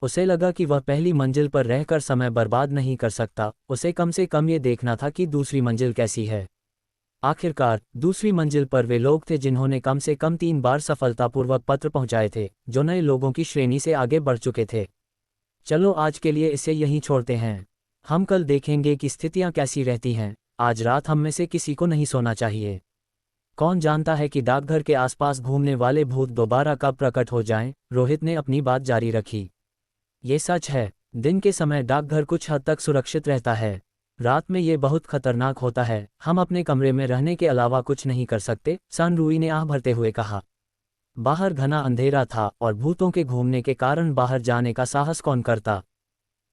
उसे लगा कि वह पहली मंजिल पर रहकर समय बर्बाद नहीं कर सकता, उसे कम से कम ये देखना था कि दूसरी मंजिल कैसी है। आखिरकार दूसरी मंजिल पर वे लोग थे जिन्होंने कम से कम 3 बार सफलतापूर्वक पत्र पहुंचाए थे, जो नए लोगों की श्रेणी से आगे बढ़ चुके थे। चलो आज के लिए इसे यहीं छोड़ते हैं। हम कल देखेंगे कि स्थितियां कैसी रहती हैं। आज रात हम में से किसी को नहीं सोना चाहिए। कौन जानता है कि डाकघर के आसपास घूमने वाले भूत दोबारा कब प्रकट हो जाएं, रोहित ने अपनी बात जारी रखी। ये सच है, दिन के समय डाकघर कुछ हद तक सुरक्षित रहता है, रात में ये बहुत खतरनाक होता है। हम अपने कमरे में रहने के अलावा कुछ नहीं कर सकते, सन रूई ने आह भरते हुए कहा। बाहर घना अंधेरा था और भूतों के घूमने के कारण बाहर जाने का साहस कौन करता।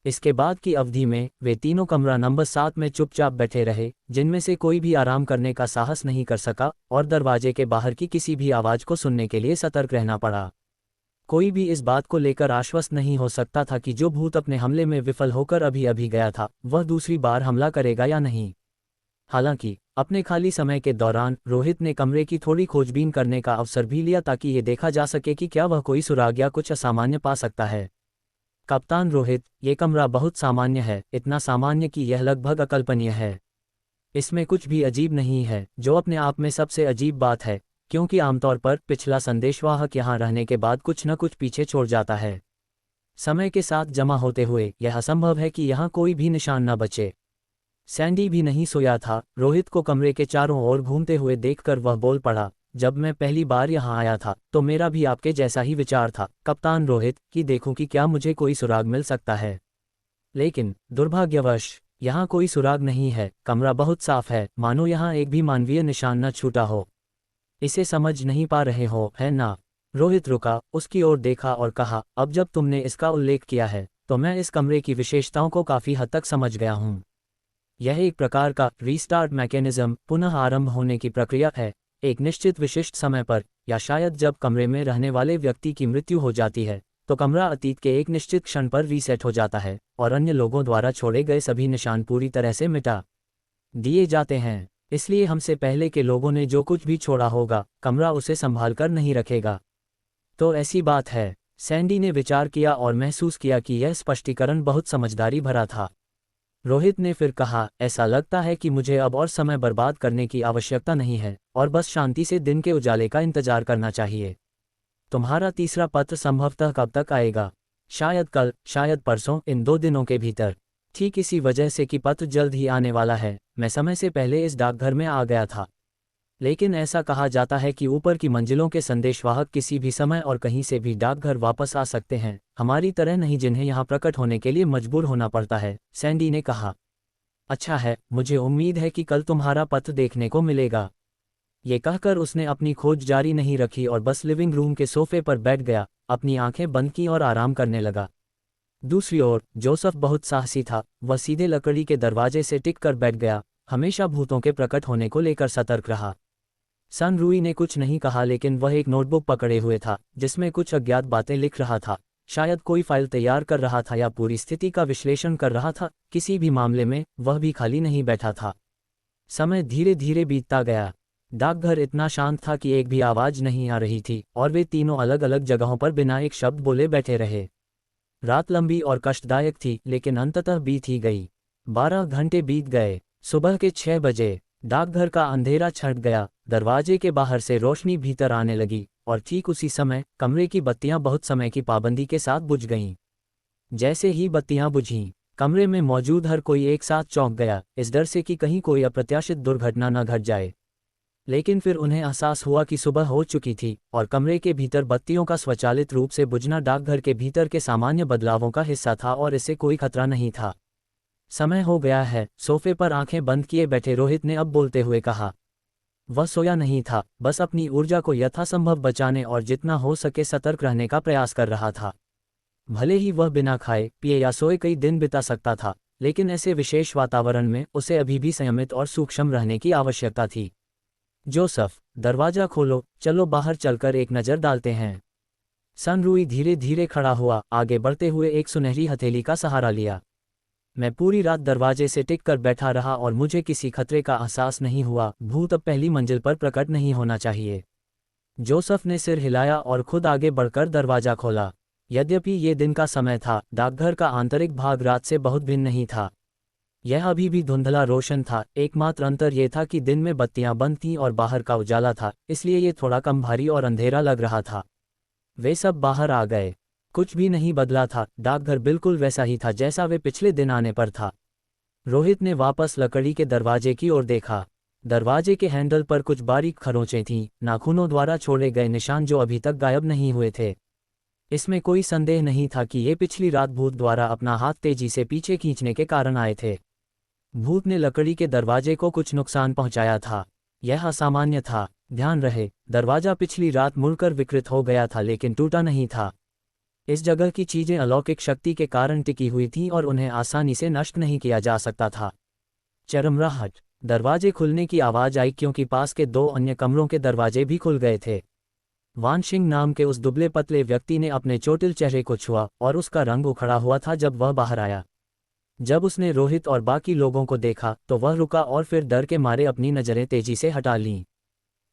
इसके बाद की अवधि में वे तीनों कमरा नंबर 7 में चुपचाप बैठे रहे, जिनमें से कोई भी आराम करने का साहस नहीं कर सका और दरवाजे के बाहर की किसी भी आवाज को सुनने के लिए सतर्क रहना पड़ा। कोई भी इस बात को लेकर आश्वस्त नहीं हो सकता था कि जो भूत अपने हमले में विफल होकर अभी अभी गया था, वह दूसरी बार हमला करेगा या नहीं। हालांकि अपने खाली समय के दौरान रोहित ने कमरे की थोड़ी खोजबीन करने का अवसर भी लिया ताकि ये देखा जा सके कि क्या वह कोई सुराग या कुछ असामान्य पा सकता है। कप्तान रोहित, ये कमरा बहुत सामान्य है, इतना सामान्य कि यह लगभग अकल्पनीय है। इसमें कुछ भी अजीब नहीं है, जो अपने आप में सबसे अजीब बात है, क्योंकि आमतौर पर पिछला संदेशवाहक यहाँ रहने के बाद कुछ न कुछ पीछे छोड़ जाता है। समय के साथ जमा होते हुए यह असंभव है कि यहाँ कोई भी निशान न बचे। सैंडी भी नहीं सोया था। रोहित को कमरे के चारों ओर घूमते हुए देखकर वह बोल पड़ा, जब मैं पहली बार यहाँ आया था तो मेरा भी आपके जैसा ही विचार था कप्तान रोहित, कि देखूं कि क्या मुझे कोई सुराग मिल सकता है। लेकिन दुर्भाग्यवश यहाँ कोई सुराग नहीं है। कमरा बहुत साफ है, मानो यहाँ एक भी मानवीय निशान न छूटा हो। इसे समझ नहीं पा रहे हो, है ना? रोहित रुका, उसकी ओर देखा और कहा, अब जब तुमने इसका उल्लेख किया है तो मैं इस कमरे की विशेषताओं को काफी हद तक समझ गया हूँ। यह एक प्रकार का रीस्टार्ट मैकेनिज्म, पुनः आरंभ होने की प्रक्रिया है, एक निश्चित विशिष्ट समय पर, या शायद जब कमरे में रहने वाले व्यक्ति की मृत्यु हो जाती है तो कमरा अतीत के एक निश्चित क्षण पर रीसेट हो जाता है और अन्य लोगों द्वारा छोड़े गए सभी निशान पूरी तरह से मिटा दिए जाते हैं। इसलिए हमसे पहले के लोगों ने जो कुछ भी छोड़ा होगा, कमरा उसे संभाल कर नहीं रखेगा। तो ऐसी बात है, सैंडी ने विचार किया और महसूस किया कि यह स्पष्टीकरण बहुत समझदारी भरा था। रोहित ने फिर कहा, ऐसा लगता है कि मुझे अब और समय बर्बाद करने की आवश्यकता नहीं है और बस शांति से दिन के उजाले का इंतजार करना चाहिए। तुम्हारा तीसरा पत्र संभवतः कब तक आएगा? शायद कल, शायद परसों, इन 2 दिनों के भीतर। ठीक इसी वजह से कि पत्र जल्द ही आने वाला है, मैं समय से पहले इस डाकघर में आ गया था। लेकिन ऐसा कहा जाता है कि ऊपर की मंजिलों के संदेशवाहक किसी भी समय और कहीं से भी डाकघर वापस आ सकते हैं, हमारी तरह नहीं जिन्हें यहाँ प्रकट होने के लिए मजबूर होना पड़ता है, सैंडी ने कहा। अच्छा है, मुझे उम्मीद है कि कल तुम्हारा पत्र देखने को मिलेगा। ये कहकर उसने अपनी खोज जारी नहीं रखी और बस लिविंग रूम के सोफे पर बैठ गया, अपनी आंखें बंद की और आराम करने लगा। दूसरी ओर जोसेफ बहुत साहसी था, वह सीधे लकड़ी के दरवाजे से टिक कर बैठ गया, हमेशा भूतों के प्रकट होने को लेकर सतर्क रहा। सन रूई ने कुछ नहीं कहा लेकिन वह एक नोटबुक पकड़े हुए था, जिसमें कुछ अज्ञात बातें लिख रहा था। शायद कोई फाइल तैयार कर रहा था या पूरी स्थिति का विश्लेषण कर रहा था, किसी भी मामले में वह भी खाली नहीं बैठा था। समय धीरे धीरे बीतता गया। डाकघर इतना शांत था कि एक भी आवाज नहीं आ रही थी और वे तीनों अलग अलग जगहों पर बिना एक शब्द बोले बैठे रहे। रात लंबी और कष्टदायक थी लेकिन अंततः बीत ही गई। 12 घंटे बीत गए। सुबह के 6 बजे डाकघर का अंधेरा छट गया, दरवाजे के बाहर से रोशनी भीतर आने लगी और ठीक उसी समय कमरे की बत्तियां बहुत समय की पाबंदी के साथ बुझ गईं। जैसे ही बत्तियां बुझीं, कमरे में मौजूद हर कोई एक साथ चौंक गया, इस डर से कि कहीं कोई अप्रत्याशित दुर्घटना न घट जाए। लेकिन फिर उन्हें एहसास हुआ कि सुबह हो चुकी थी और कमरे के भीतर बत्तियों का स्वचालित रूप से बुझना डाकघर के भीतर के सामान्य बदलावों का हिस्सा था और इससे कोई खतरा नहीं था। समय हो गया है, सोफे पर आंखें बंद किए बैठे रोहित ने अब बोलते हुए कहा। वह सोया नहीं था, बस अपनी ऊर्जा को यथासंभव बचाने और जितना हो सके सतर्क रहने का प्रयास कर रहा था। भले ही वह बिना खाए पिए या सोए कई दिन बिता सकता था, लेकिन ऐसे विशेष वातावरण में उसे अभी भी संयमित और सूक्ष्म रहने की आवश्यकता थी। जोसेफ, दरवाजा खोलो, चलो बाहर चलकर एक नज़र डालते हैं। सन रूई धीरे धीरे खड़ा हुआ, आगे बढ़ते हुए एक सुनहरी हथेली का सहारा लिया। मैं पूरी रात दरवाजे से टिक कर बैठा रहा और मुझे किसी खतरे का एहसास नहीं हुआ। भूत अब पहली मंजिल पर प्रकट नहीं होना चाहिए। जोसेफ ने सिर हिलाया और खुद आगे बढ़कर दरवाजा खोला। यद्यपि ये दिन का समय था, डाकघर का आंतरिक भाग रात से बहुत भिन्न नहीं था। यह अभी भी धुंधला रोशन था, एकमात्र अंतर यह था कि दिन में बत्तियां बंद थीं और बाहर का उजाला था, इसलिए ये थोड़ा कम भारी और अंधेरा लग रहा था। वे सब बाहर आ गए। कुछ भी नहीं बदला था, डाकघर बिल्कुल वैसा ही था जैसा वे पिछले दिन आने पर था। रोहित ने वापस लकड़ी के दरवाजे की ओर देखा। दरवाजे के हैंडल पर कुछ बारीक खरोंचें थीं, नाखूनों द्वारा छोड़े गए निशान जो अभी तक गायब नहीं हुए थे। इसमें कोई संदेह नहीं था कि ये पिछली रात भूत द्वारा अपना हाथ तेजी से पीछे खींचने के कारण आए थे। भूत ने लकड़ी के दरवाजे को कुछ नुकसान पहुंचाया था। यह असामान्य था। ध्यान रहे, दरवाजा पिछली रात मुड़कर विकृत हो गया था लेकिन टूटा नहीं था। इस जगह की चीजें अलौकिक शक्ति के कारण टिकी हुई थीं और उन्हें आसानी से नष्ट नहीं किया जा सकता था। चरमराहट, दरवाजे खुलने की आवाज आई क्योंकि पास के 2 अन्य कमरों के दरवाजे भी खुल गए थे। वानशिंग नाम के उस दुबले पतले व्यक्ति ने अपने चोटिल चेहरे को छुआ और उसका रंग उखड़ा हुआ था जब वह बाहर आया। जब उसने रोहित और बाकी लोगों को देखा तो वह रुका और फिर डर के मारे अपनी नजरें तेजी से हटा लीं।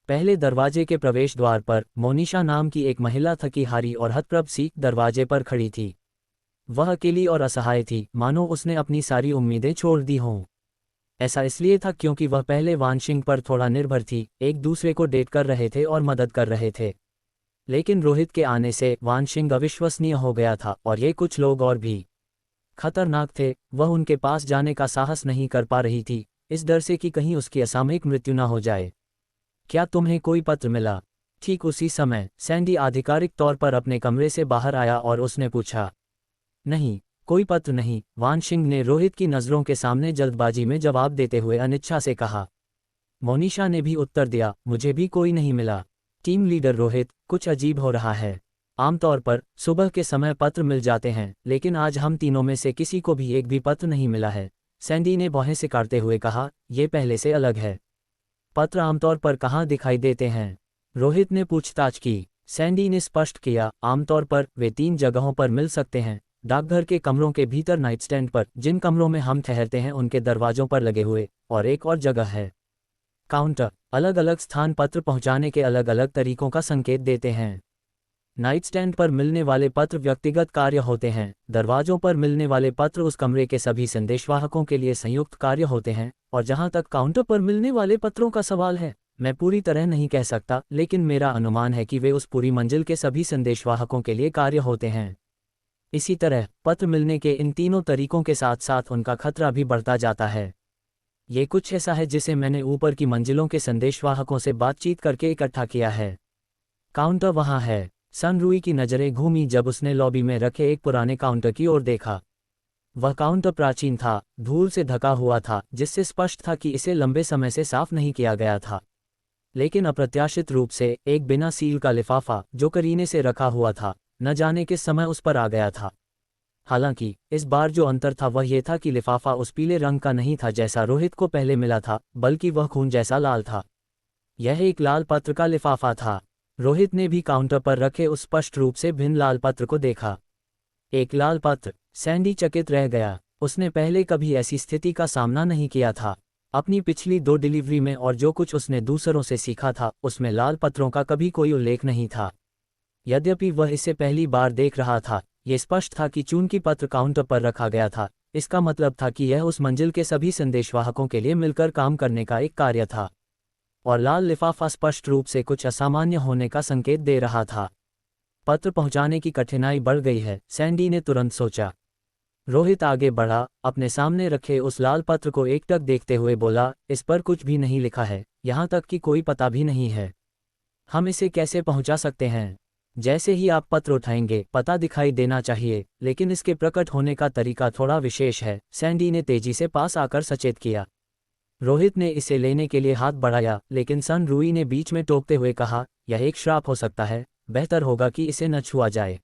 पहले दरवाजे के प्रवेश द्वार पर मोनिशा नाम की एक महिला थकी हारी और हतप्रभ सी दरवाजे पर खड़ी थी। वह अकेली और असहाय थी, मानो उसने अपनी सारी उम्मीदें छोड़ दी हों। ऐसा इसलिए था क्योंकि वह पहले वानशिंग पर थोड़ा निर्भर थी, एक दूसरे को डेट कर रहे थे और मदद कर रहे थे। लेकिन रोहित के आने से वानशिंग अविश्वसनीय हो गया था और ये कुछ लोग और भी खतरनाक थे। वह उनके पास जाने का साहस नहीं कर पा रही थी, इस डर से कि कहीं उसकी असामयिक मृत्यु न हो जाए। क्या तुम्हें कोई पत्र मिला? ठीक उसी समय सैंडी आधिकारिक तौर पर अपने कमरे से बाहर आया और उसने पूछा। नहीं, कोई पत्र नहीं, वानशिंग ने रोहित की नज़रों के सामने जल्दबाजी में जवाब देते हुए अनिच्छा से कहा। मोनिशा ने भी उत्तर दिया, मुझे भी कोई नहीं मिला। टीम लीडर रोहित, कुछ अजीब हो रहा है। आमतौर पर सुबह के समय पत्र मिल जाते हैं, लेकिन आज हम तीनों में से किसी को भी एक भी पत्र नहीं मिला है। सैंडी ने भौहें सिकारते हुए कहा, यह पहले से अलग है। पत्र आमतौर पर कहाँ दिखाई देते हैं? रोहित ने पूछताछ की। सैंडी ने स्पष्ट किया, आमतौर पर वे 3 जगहों पर मिल सकते हैं। डाकघर के कमरों के भीतर नाइटस्टैंड पर, जिन कमरों में हम ठहरते हैं उनके दरवाजों पर लगे हुए, और एक और जगह है काउंटर। अलग अलग स्थान पत्र पहुंचाने के अलग अलग तरीकों का संकेत देते हैं। नाइटस्टैंड पर मिलने वाले पत्र व्यक्तिगत कार्य होते हैं, दरवाजों पर मिलने वाले पत्र उस कमरे के सभी संदेशवाहकों के लिए संयुक्त कार्य होते हैं, और जहां तक काउंटर पर मिलने वाले पत्रों का सवाल है, मैं पूरी तरह नहीं कह सकता, लेकिन मेरा अनुमान है कि वे उस पूरी मंजिल के सभी संदेशवाहकों के लिए कार्य होते हैं। इसी तरह पत्र मिलने के इन तीनों तरीकों के साथ साथ उनका खतरा भी बढ़ता जाता है। ये कुछ ऐसा है जिसे मैंने ऊपर की मंजिलों के संदेशवाहकों से बातचीत करके इकट्ठा किया है। काउंटर वहाँ है। सन रूई की नज़रें घूमी जब उसने लॉबी में रखे एक पुराने काउंटर की ओर देखा। वह काउंटर प्राचीन था, धूल से ढका हुआ था, जिससे स्पष्ट था कि इसे लंबे समय से साफ नहीं किया गया था। लेकिन अप्रत्याशित रूप से एक बिना सील का लिफाफा जो करीने से रखा हुआ था, न जाने किस समय उस पर आ गया था। हालांकि इस बार जो अंतर था वह यह था कि लिफाफा उस पीले रंग का नहीं था जैसा रोहित को पहले मिला था, बल्कि वह खून जैसा लाल था। यह एक लाल पत्र का लिफाफा था। रोहित ने भी काउंटर पर रखे उस स्पष्ट रूप से भिन्न लाल पत्र को देखा। एक लाल पत्र। सैंडी चकित रह गया। उसने पहले कभी ऐसी स्थिति का सामना नहीं किया था। अपनी पिछली 2 डिलीवरी में और जो कुछ उसने दूसरों से सीखा था उसमें लाल पत्रों का कभी कोई उल्लेख नहीं था। यद्यपि वह इसे पहली बार देख रहा था, ये स्पष्ट था कि चूंकि पत्र काउंटर पर रखा गया था, इसका मतलब था कि यह उस मंजिल के सभी संदेशवाहकों के लिए मिलकर काम करने का एक कार्य था। और लाल लिफाफा स्पष्ट रूप से कुछ असामान्य होने का संकेत दे रहा था। पत्र पहुंचाने की कठिनाई बढ़ गई है, सैंडी ने तुरंत सोचा। रोहित आगे बढ़ा, अपने सामने रखे उस लाल पत्र को एकटक देखते हुए बोला, इस पर कुछ भी नहीं लिखा है, यहाँ तक कि कोई पता भी नहीं है। हम इसे कैसे पहुंचा सकते हैं? जैसे ही आप पत्र उठाएंगे पता दिखाई देना चाहिए, लेकिन इसके प्रकट होने का तरीका थोड़ा विशेष है, सैंडी ने तेजी से पास आकर सचेत किया। रोहित ने इसे लेने के लिए हाथ बढ़ाया, लेकिन सन रूई ने बीच में टोकते हुए कहा, यह एक श्राप हो सकता है, बेहतर होगा कि इसे न छुआ जाए।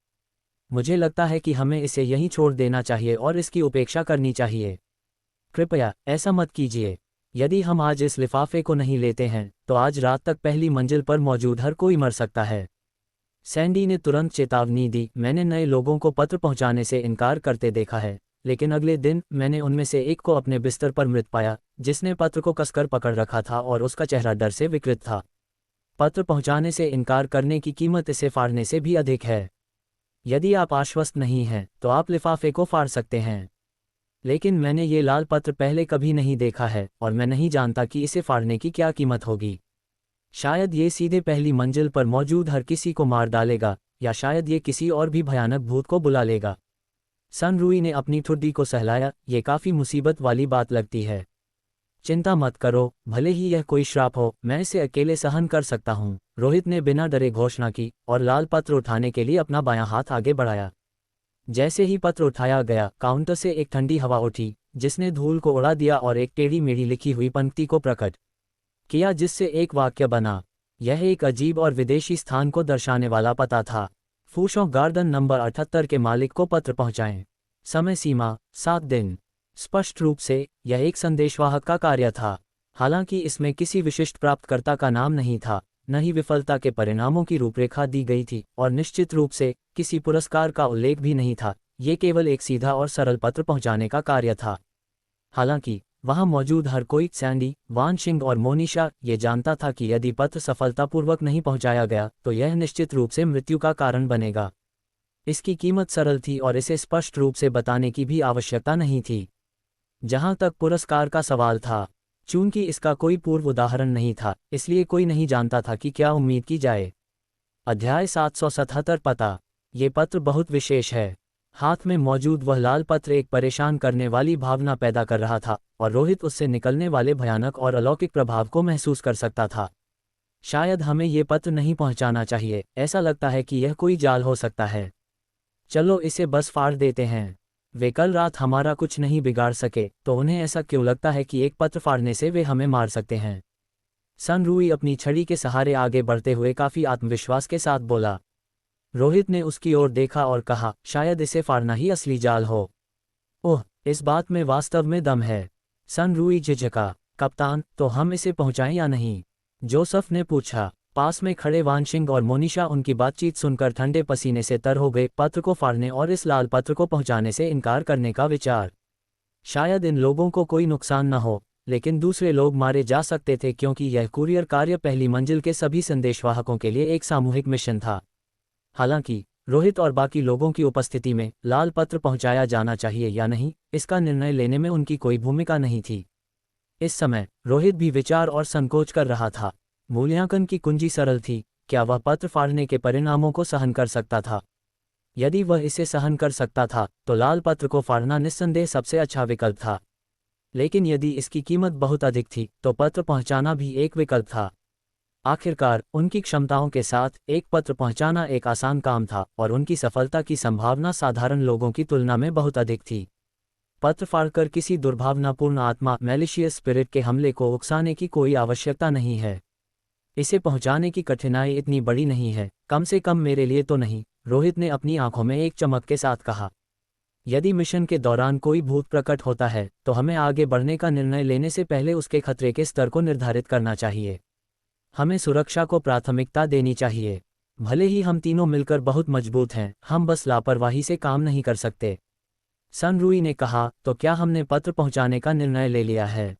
मुझे लगता है कि हमें इसे यहीं छोड़ देना चाहिए और इसकी उपेक्षा करनी चाहिए। कृपया ऐसा मत कीजिए। यदि हम आज इस लिफाफे को नहीं लेते हैं तो आज रात तक पहली मंजिल पर मौजूद हर कोई मर सकता है। सैंडी ने तुरंत चेतावनी दी, मैंने नए लोगों को पत्र पहुंचाने से इनकार करते देखा है, लेकिन अगले दिन मैंने उनमें से एक को अपने बिस्तर पर मृत पाया, जिसने पत्र को कसकर पकड़ रखा था और उसका चेहरा डर से विकृत था। पत्र पहुंचाने से इनकार करने की कीमत इसे फाड़ने से भी अधिक है। यदि आप आश्वस्त नहीं हैं तो आप लिफाफे को फाड़ सकते हैं। लेकिन मैंने ये लाल पत्र पहले कभी नहीं देखा है और मैं नहीं जानता कि इसे फाड़ने की क्या कीमत होगी। शायद ये सीधे पहली मंजिल पर मौजूद हर किसी को मार डालेगा, या शायद ये किसी और भी भयानक भूत को बुला लेगा। सन रूई ने अपनी ठुड्डी को सहलाया, ये काफ़ी मुसीबत वाली बात लगती है। चिंता मत करो, भले ही यह कोई श्राप हो, मैं इसे अकेले सहन कर सकता हूँ, रोहित ने बिना डरे घोषणा की और लाल पत्र उठाने के लिए अपना बायां हाथ आगे बढ़ाया। जैसे ही पत्र उठाया गया, काउंटर से एक ठंडी हवा उठी, जिसने धूल को उड़ा दिया और एक टेढ़ी मेढ़ी लिखी हुई पंक्ति को प्रकट किया, जिससे एक वाक्य बना। यह एक अजीब और विदेशी स्थान को दर्शाने वाला पता था। फूशों गार्डन नंबर 78 के मालिक को पत्र पहुंचाएं। समय सीमा 7 दिन। स्पष्ट रूप से यह एक संदेशवाहक का कार्य था। हालांकि इसमें किसी विशिष्ट प्राप्तकर्ता का नाम नहीं था, न ही विफलता के परिणामों की रूपरेखा दी गई थी, और निश्चित रूप से किसी पुरस्कार का उल्लेख भी नहीं था। ये केवल एक सीधा और सरल पत्र पहुंचाने का कार्य था। हालांकि वहां मौजूद हर कोई, सैंडी, वानशिंग और मोनिशा, ये जानता था कि यदि पत्र सफलतापूर्वक नहीं पहुंचाया गया तो यह निश्चित रूप से मृत्यु का कारण बनेगा। इसकी कीमत सरल थी और इसे स्पष्ट रूप से बताने की भी आवश्यकता नहीं थी। जहां तक पुरस्कार का सवाल था, चूंकि इसका कोई पूर्व उदाहरण नहीं था, इसलिए कोई नहीं जानता था कि क्या उम्मीद की जाए। अध्याय 777 पता। ये पत्र बहुत विशेष है। हाथ में मौजूद वह लाल पत्र एक परेशान करने वाली भावना पैदा कर रहा था, और रोहित उससे निकलने वाले भयानक और अलौकिक प्रभाव को महसूस कर सकता था। शायद हमें ये पत्र नहीं पहुंचाना चाहिए, ऐसा लगता है कि यह कोई जाल हो सकता है। चलो इसे बस फाड़ देते हैं। वे कल रात हमारा कुछ नहीं बिगाड़ सके, तो उन्हें ऐसा क्यों लगता है कि एक पत्र फाड़ने से वे हमें मार सकते हैं? सन रूई अपनी छड़ी के सहारे आगे बढ़ते हुए काफी आत्मविश्वास के साथ बोला। रोहित ने उसकी ओर देखा और कहा, शायद इसे फाड़ना ही असली जाल हो। ओह, इस बात में वास्तव में दम है। सन रूई झिझका। कप्तान, तो हम इसे पहुंचाएं या नहीं? जोसेफ ने पूछा। पास में खड़े वानशिंग और मोनिशा उनकी बातचीत सुनकर ठंडे पसीने से तर हो गए। पत्र को फाड़ने और इस लाल पत्र को पहुंचाने से इनकार करने का विचार। शायद इन लोगों को कोई नुकसान न हो, लेकिन दूसरे लोग मारे जा सकते थे, क्योंकि यह कुरियर कार्य पहली मंजिल के सभी संदेशवाहकों के लिए एक सामूहिक मिशन था। हालांकि रोहित और बाकी लोगों की उपस्थिति में लाल पत्र पहुंचाया जाना चाहिए या नहीं, इसका निर्णय लेने में उनकी कोई भूमिका नहीं थी। इस समय रोहित भी विचार और संकोच कर रहा था। मूल्यांकन की कुंजी सरल थी, क्या वह पत्र फाड़ने के परिणामों को सहन कर सकता था? यदि वह इसे सहन कर सकता था तो लाल पत्र को फाड़ना निस्संदेह सबसे अच्छा विकल्प था। लेकिन यदि इसकी कीमत बहुत अधिक थी तो पत्र पहुंचाना भी एक विकल्प था। आखिरकार उनकी क्षमताओं के साथ एक पत्र पहुंचाना एक आसान काम था और उनकी सफलता की संभावना साधारण लोगों की तुलना में बहुत अधिक थी। पत्र फाड़कर किसी दुर्भावनापूर्ण आत्मा मैलिशियस स्पिरिट के हमले को उकसाने की कोई आवश्यकता नहीं है। इसे पहुंचाने की कठिनाई इतनी बड़ी नहीं है, कम से कम मेरे लिए तो नहीं, रोहित ने अपनी आंखों में एक चमक के साथ कहा। यदि मिशन के दौरान कोई भूत प्रकट होता है तो हमें आगे बढ़ने का निर्णय लेने से पहले उसके खतरे के स्तर को निर्धारित करना चाहिए। हमें सुरक्षा को प्राथमिकता देनी चाहिए। भले ही हम तीनों मिलकर बहुत मजबूत हैं, हम बस लापरवाही से काम नहीं कर सकते। सनरुई ने कहा, तो क्या हमने पत्र पहुंचाने का निर्णय ले लिया है?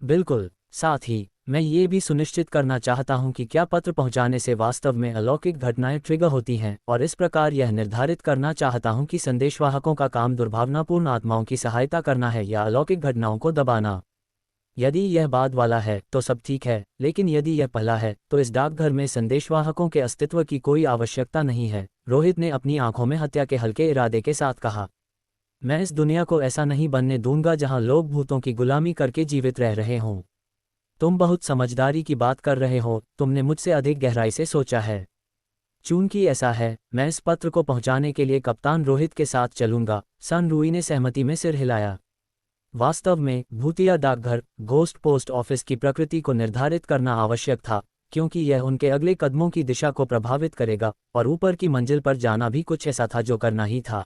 बिल्कुल, साथ ही मैं ये भी सुनिश्चित करना चाहता हूं कि क्या पत्र पहुंचाने से वास्तव में अलौकिक घटनाएं ट्रिगर होती हैं, और इस प्रकार यह निर्धारित करना चाहता हूं कि संदेशवाहकों का काम दुर्भावनापूर्ण आत्माओं की सहायता करना है या अलौकिक घटनाओं को दबाना। यदि यह बाद वाला है तो सब ठीक है, लेकिन यदि यह पहला है तो इस डाकघर में संदेशवाहकों के अस्तित्व की कोई आवश्यकता नहीं है। रोहित ने अपनी आंखों में हत्या के हल्के इरादे के साथ कहा। मैं इस दुनिया को ऐसा नहीं बनने दूंगा जहां लोग भूतों की गुलामी करके जीवित रह रहे हों। तुम बहुत समझदारी की बात कर रहे हो, तुमने मुझसे अधिक गहराई से सोचा है। चूंकि ऐसा है, मैं इस पत्र को पहुंचाने के लिए कप्तान रोहित के साथ चलूंगा। सनरुई ने सहमति में सिर हिलाया। वास्तव में भूतिया डाकघर घोस्ट पोस्ट ऑफिस की प्रकृति को निर्धारित करना आवश्यक था, क्योंकि यह उनके अगले कदमों की दिशा को प्रभावित करेगा, और ऊपर की मंजिल पर जाना भी कुछ ऐसा था जो करना ही था।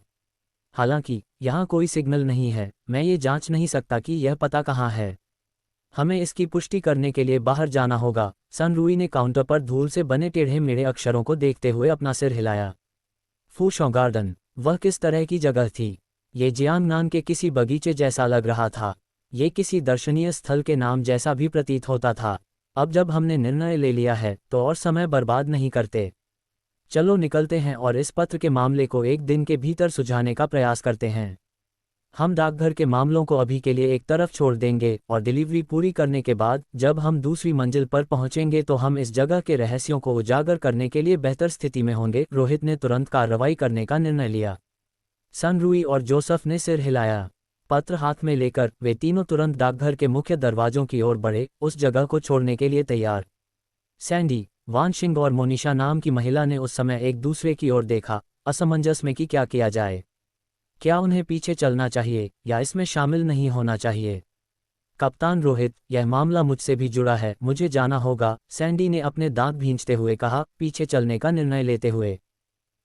हालांकि यहाँ कोई सिग्नल नहीं है, मैं ये जांच नहीं सकता कि यह पता कहाँ है। हमें इसकी पुष्टि करने के लिए बाहर जाना होगा। सनरुई ने काउंटर पर धूल से बने टेढ़े मेढ़े अक्षरों को देखते हुए अपना सिर हिलाया। फूशों गार्डन, वह किस तरह की जगह थी? ये जियांगनान के किसी बगीचे जैसा लग रहा था। ये किसी दर्शनीय स्थल के नाम जैसा भी प्रतीत होता था। अब जब हमने निर्णय ले लिया है तो और समय बर्बाद नहीं करते। चलो निकलते हैं और इस पत्र के मामले को एक दिन के भीतर सुलझाने का प्रयास करते हैं। हम डाकघर के मामलों को अभी के लिए एक तरफ छोड़ देंगे और डिलीवरी पूरी करने के बाद जब हम दूसरी मंजिल पर पहुंचेंगे तो हम इस जगह के रहस्यों को उजागर करने के लिए बेहतर स्थिति में होंगे। रोहित ने तुरंत कार्रवाई करने का निर्णय लिया। सनरुई और जोसेफ ने सिर हिलाया। पत्र हाथ में लेकर वे तीनों तुरंत डाकघर के मुख्य दरवाजों की ओर बढ़े, उस जगह को छोड़ने के लिए तैयार। सैंडी, वानशिंग और मोनिशा नाम की महिला ने उस समय एक दूसरे की ओर देखा, असमंजस में कि क्या किया जाए। क्या उन्हें पीछे चलना चाहिए या इसमें शामिल नहीं होना चाहिए? कप्तान रोहित, यह मामला मुझसे भी जुड़ा है, मुझे जाना होगा, सैंडी ने अपने दांत भींचते हुए कहा, पीछे चलने का निर्णय लेते हुए।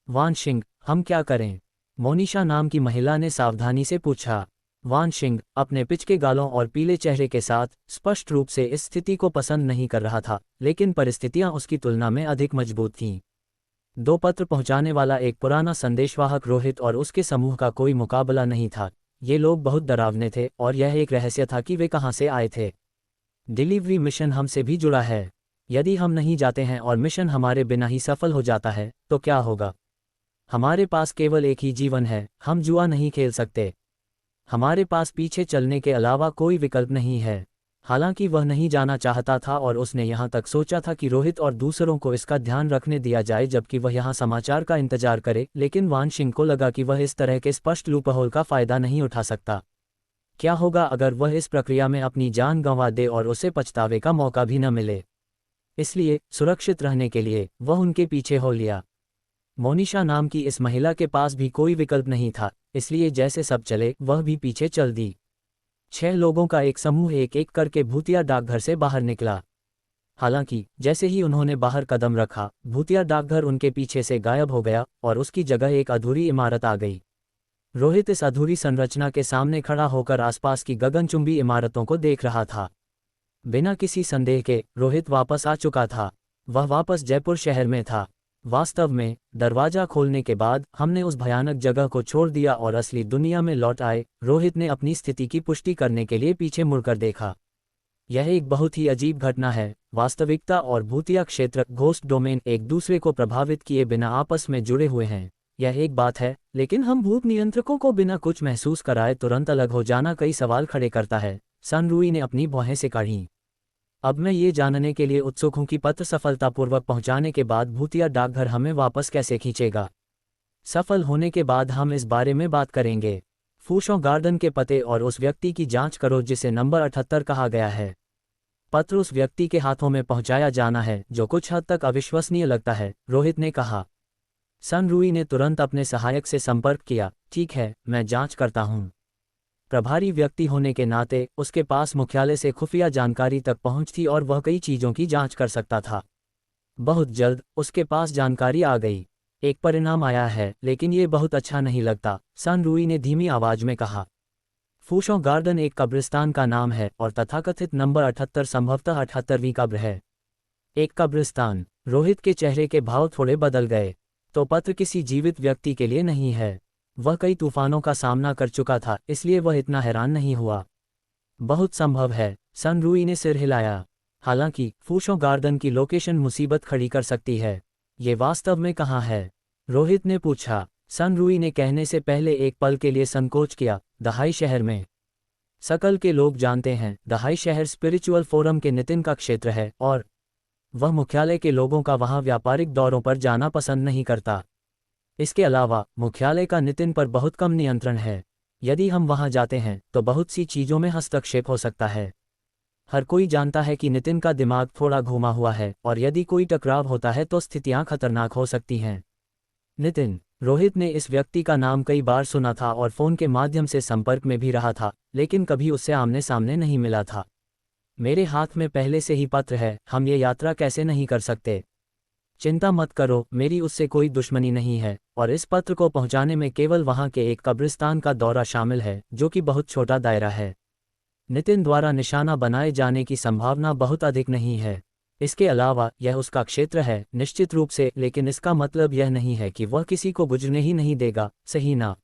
वानशिंग, हम क्या करें? मोनिशा नाम की महिला ने सावधानी से पूछा। वानशिंग अपने पिचके गालों और पीले चेहरे के साथ स्पष्ट रूप से इस स्थिति को पसंद नहीं कर रहा था, लेकिन परिस्थितियां उसकी तुलना में अधिक मजबूत थीं। दो पत्र पहुंचाने वाला एक पुराना संदेशवाहक रोहित और उसके समूह का कोई मुकाबला नहीं था। ये लोग बहुत डरावने थे और यह एक रहस्य था कि वे कहां से आए थे। डिलीवरी मिशन हमसे भी जुड़ा है। यदि हम नहीं जाते हैं और मिशन हमारे बिना ही सफल हो जाता है तो क्या होगा? हमारे पास केवल एक ही जीवन है, हम जुआ नहीं खेल सकते। हमारे पास पीछे चलने के अलावा कोई विकल्प नहीं है। हालांकि वह नहीं जाना चाहता था और उसने यहाँ तक सोचा था कि रोहित और दूसरों को इसका ध्यान रखने दिया जाए जबकि वह यहाँ समाचार का इंतजार करे, लेकिन वानशिंग को लगा कि वह इस तरह के स्पष्ट लूपहोल का फायदा नहीं उठा सकता। क्या होगा अगर वह इस प्रक्रिया में अपनी जान गंवा दे और उसे पछतावे का मौका भी न मिले? इसलिए सुरक्षित रहने के लिए वह उनके पीछे हो लिया। मोनिशा नाम की इस महिला के पास भी कोई विकल्प नहीं था, इसलिए जैसे सब चले वह भी पीछे चल दी। 6 लोगों का एक समूह एक एक करके भूतिया डाकघर से बाहर निकला। हालांकि जैसे ही उन्होंने बाहर कदम रखा, भूतिया डाकघर उनके पीछे से गायब हो गया और उसकी जगह एक अधूरी इमारत आ गई। रोहित इस अधूरी संरचना के सामने खड़ा होकर आसपास की गगनचुंबी इमारतों को देख रहा था। बिना किसी संदेह के रोहित वापस आ चुका था। वह वापस जयपुर शहर में था। वास्तव में दरवाजा खोलने के बाद हमने उस भयानक जगह को छोड़ दिया और असली दुनिया में लौट आए। रोहित ने अपनी स्थिति की पुष्टि करने के लिए पीछे मुड़कर देखा। यह एक बहुत ही अजीब घटना है। वास्तविकता और भूतिया क्षेत्र घोस्ट डोमेन एक दूसरे को प्रभावित किए बिना आपस में जुड़े हुए हैं। यह एक बात है, लेकिन हम भूत नियंत्रकों को बिना कुछ महसूस कराए तुरंत अलग हो जाना कई सवाल खड़े करता है। सनरुई ने अपनी भौहें से काढ़ीं। अब मैं ये जानने के लिए उत्सुक हूं कि पत्र सफलतापूर्वक पहुंचाने के बाद भूतिया डाकघर हमें वापस कैसे खींचेगा। सफल होने के बाद हम इस बारे में बात करेंगे। फूशों गार्डन के पते और उस व्यक्ति की जांच करो जिसे नंबर 78 कहा गया है। पत्र उस व्यक्ति के हाथों में पहुंचाया जाना है जो कुछ हद तक अविश्वसनीय लगता है, रोहित ने कहा। सन रूई ने तुरंत अपने सहायक से संपर्क किया। ठीक है, मैं जांच करता हूं। प्रभारी व्यक्ति होने के नाते उसके पास मुख्यालय से खुफिया जानकारी तक पहुंच थी और वह कई चीजों की जांच कर सकता था। बहुत जल्द उसके पास जानकारी आ गई। एक परिणाम आया है, लेकिन ये बहुत अच्छा नहीं लगता, सन रूई ने धीमी आवाज में कहा। फूशों गार्डन एक कब्रिस्तान का नाम है और तथाकथित नंबर 78 संभवतः 78वीं कब्र है। एक कब्रिस्तान। रोहित के चेहरे के भाव थोड़े बदल गए। तो पत्र किसी जीवित व्यक्ति के लिए नहीं है। वह कई तूफानों का सामना कर चुका था, इसलिए वह इतना हैरान नहीं हुआ। बहुत संभव है, सन रूई ने सिर हिलाया। हालांकि फूशों गार्डन की लोकेशन मुसीबत खड़ी कर सकती है। ये वास्तव में कहाँ है? रोहित ने पूछा। सन रूई ने कहने से पहले एक पल के लिए संकोच किया। दहाई शहर में। सकल के लोग जानते हैं, दहाई शहर स्पिरिचुअल फोरम के नितिन का क्षेत्र है और वह मुख्यालय के लोगों का वहां व्यापारिक दौरों पर जाना पसंद नहीं करता। इसके अलावा मुख्यालय का नितिन पर बहुत कम नियंत्रण है। यदि हम वहां जाते हैं तो बहुत सी चीजों में हस्तक्षेप हो सकता है। हर कोई जानता है कि नितिन का दिमाग थोड़ा घुमा हुआ है और यदि कोई टकराव होता है तो स्थितियां खतरनाक हो सकती हैं। नितिन। रोहित ने इस व्यक्ति का नाम कई बार सुना था और फोन के माध्यम से संपर्क में भी रहा था, लेकिन कभी उससे आमने सामने नहीं मिला था। मेरे हाथ में पहले से ही पत्र है, हम ये यात्रा कैसे नहीं कर सकते? चिंता मत करो, मेरी उससे कोई दुश्मनी नहीं है और इस पत्र को पहुंचाने में केवल वहां के एक कब्रिस्तान का दौरा शामिल है, जो कि बहुत छोटा दायरा है। नितिन द्वारा निशाना बनाए जाने की संभावना बहुत अधिक नहीं है। इसके अलावा यह उसका क्षेत्र है, निश्चित रूप से, लेकिन इसका मतलब यह नहीं है कि वह किसी को गुजरने ही नहीं देगा, सही ना?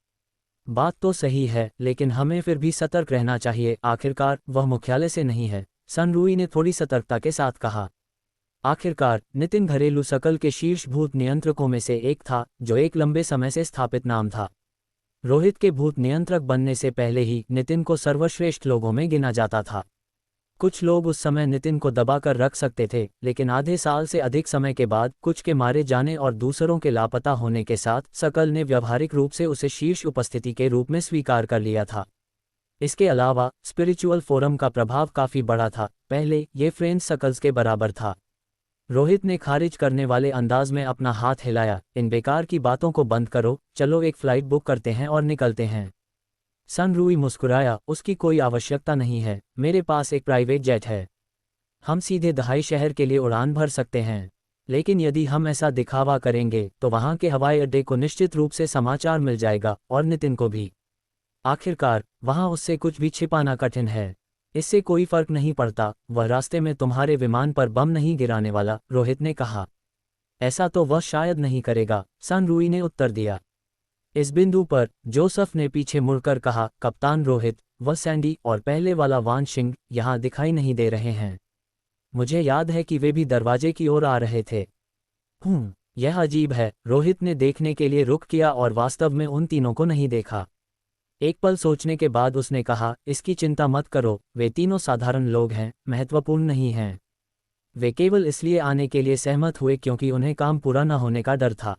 बात तो सही है, लेकिन हमें फिर भी सतर्क रहना चाहिए। आखिरकार वह मुख्यालय से नहीं है, सन रूई ने थोड़ी सतर्कता के साथ कहा। आखिरकार नितिन घरेलू सकल के शीर्ष भूत नियंत्रकों में से एक था, जो एक लंबे समय से स्थापित नाम था। रोहित के भूत नियंत्रक बनने से पहले ही नितिन को सर्वश्रेष्ठ लोगों में गिना जाता था। कुछ लोग उस समय नितिन को दबाकर रख सकते थे, लेकिन आधे साल से अधिक समय के बाद कुछ के मारे जाने और दूसरों के लापता होने के साथ सकल ने व्यावहारिक रूप से उसे शीर्ष उपस्थिति के रूप में स्वीकार कर लिया था। इसके अलावा स्पिरिचुअल फोरम का प्रभाव काफी बड़ा था। पहले ये फ्रेंड्स सकल्स के बराबर था। रोहित ने खारिज करने वाले अंदाज में अपना हाथ हिलाया। इन बेकार की बातों को बंद करो, चलो एक फ्लाइट बुक करते हैं और निकलते हैं। सन रूई मुस्कुराया। उसकी कोई आवश्यकता नहीं है, मेरे पास एक प्राइवेट जेट है। हम सीधे दहाई शहर के लिए उड़ान भर सकते हैं। लेकिन यदि हम ऐसा दिखावा करेंगे तो वहां के हवाई अड्डे को निश्चित रूप से समाचार मिल जाएगा और नितिन को भी। आखिरकार वहां उससे कुछ भी छिपाना कठिन है। इससे कोई फर्क नहीं पड़ता, वह रास्ते में तुम्हारे विमान पर बम नहीं गिराने वाला, रोहित ने कहा। ऐसा तो वह शायद नहीं करेगा, सन रूई ने उत्तर दिया। इस बिंदु पर जोसफ ने पीछे मुड़कर कहा, कप्तान रोहित, वह सैंडी और पहले वाला वान शिंग यहाँ दिखाई नहीं दे रहे हैं। मुझे याद है कि वे भी दरवाजे की ओर आ रहे थे। यह अजीब है। रोहित ने देखने के लिए रुख किया और वास्तव में उन तीनों को नहीं देखा। एक पल सोचने के बाद उसने कहा, इसकी चिंता मत करो, वे तीनों साधारण लोग हैं, महत्वपूर्ण नहीं हैं। वे केवल इसलिए आने के लिए सहमत हुए क्योंकि उन्हें काम पूरा न होने का डर था।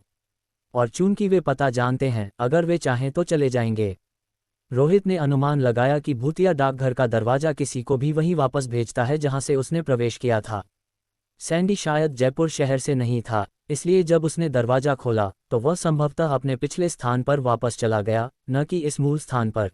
और चूंकि वे पता जानते हैं, अगर वे चाहें तो चले जाएंगे। रोहित ने अनुमान लगाया कि भूतिया डाकघर का दरवाजा किसी को भी वहीं वापस भेजता है जहां से उसने प्रवेश किया था। सैंडी शायद जयपुर शहर से नहीं था, इसलिए जब उसने दरवाजा खोला तो वह संभवतः अपने पिछले स्थान पर वापस चला गया, न कि इस मूल स्थान पर।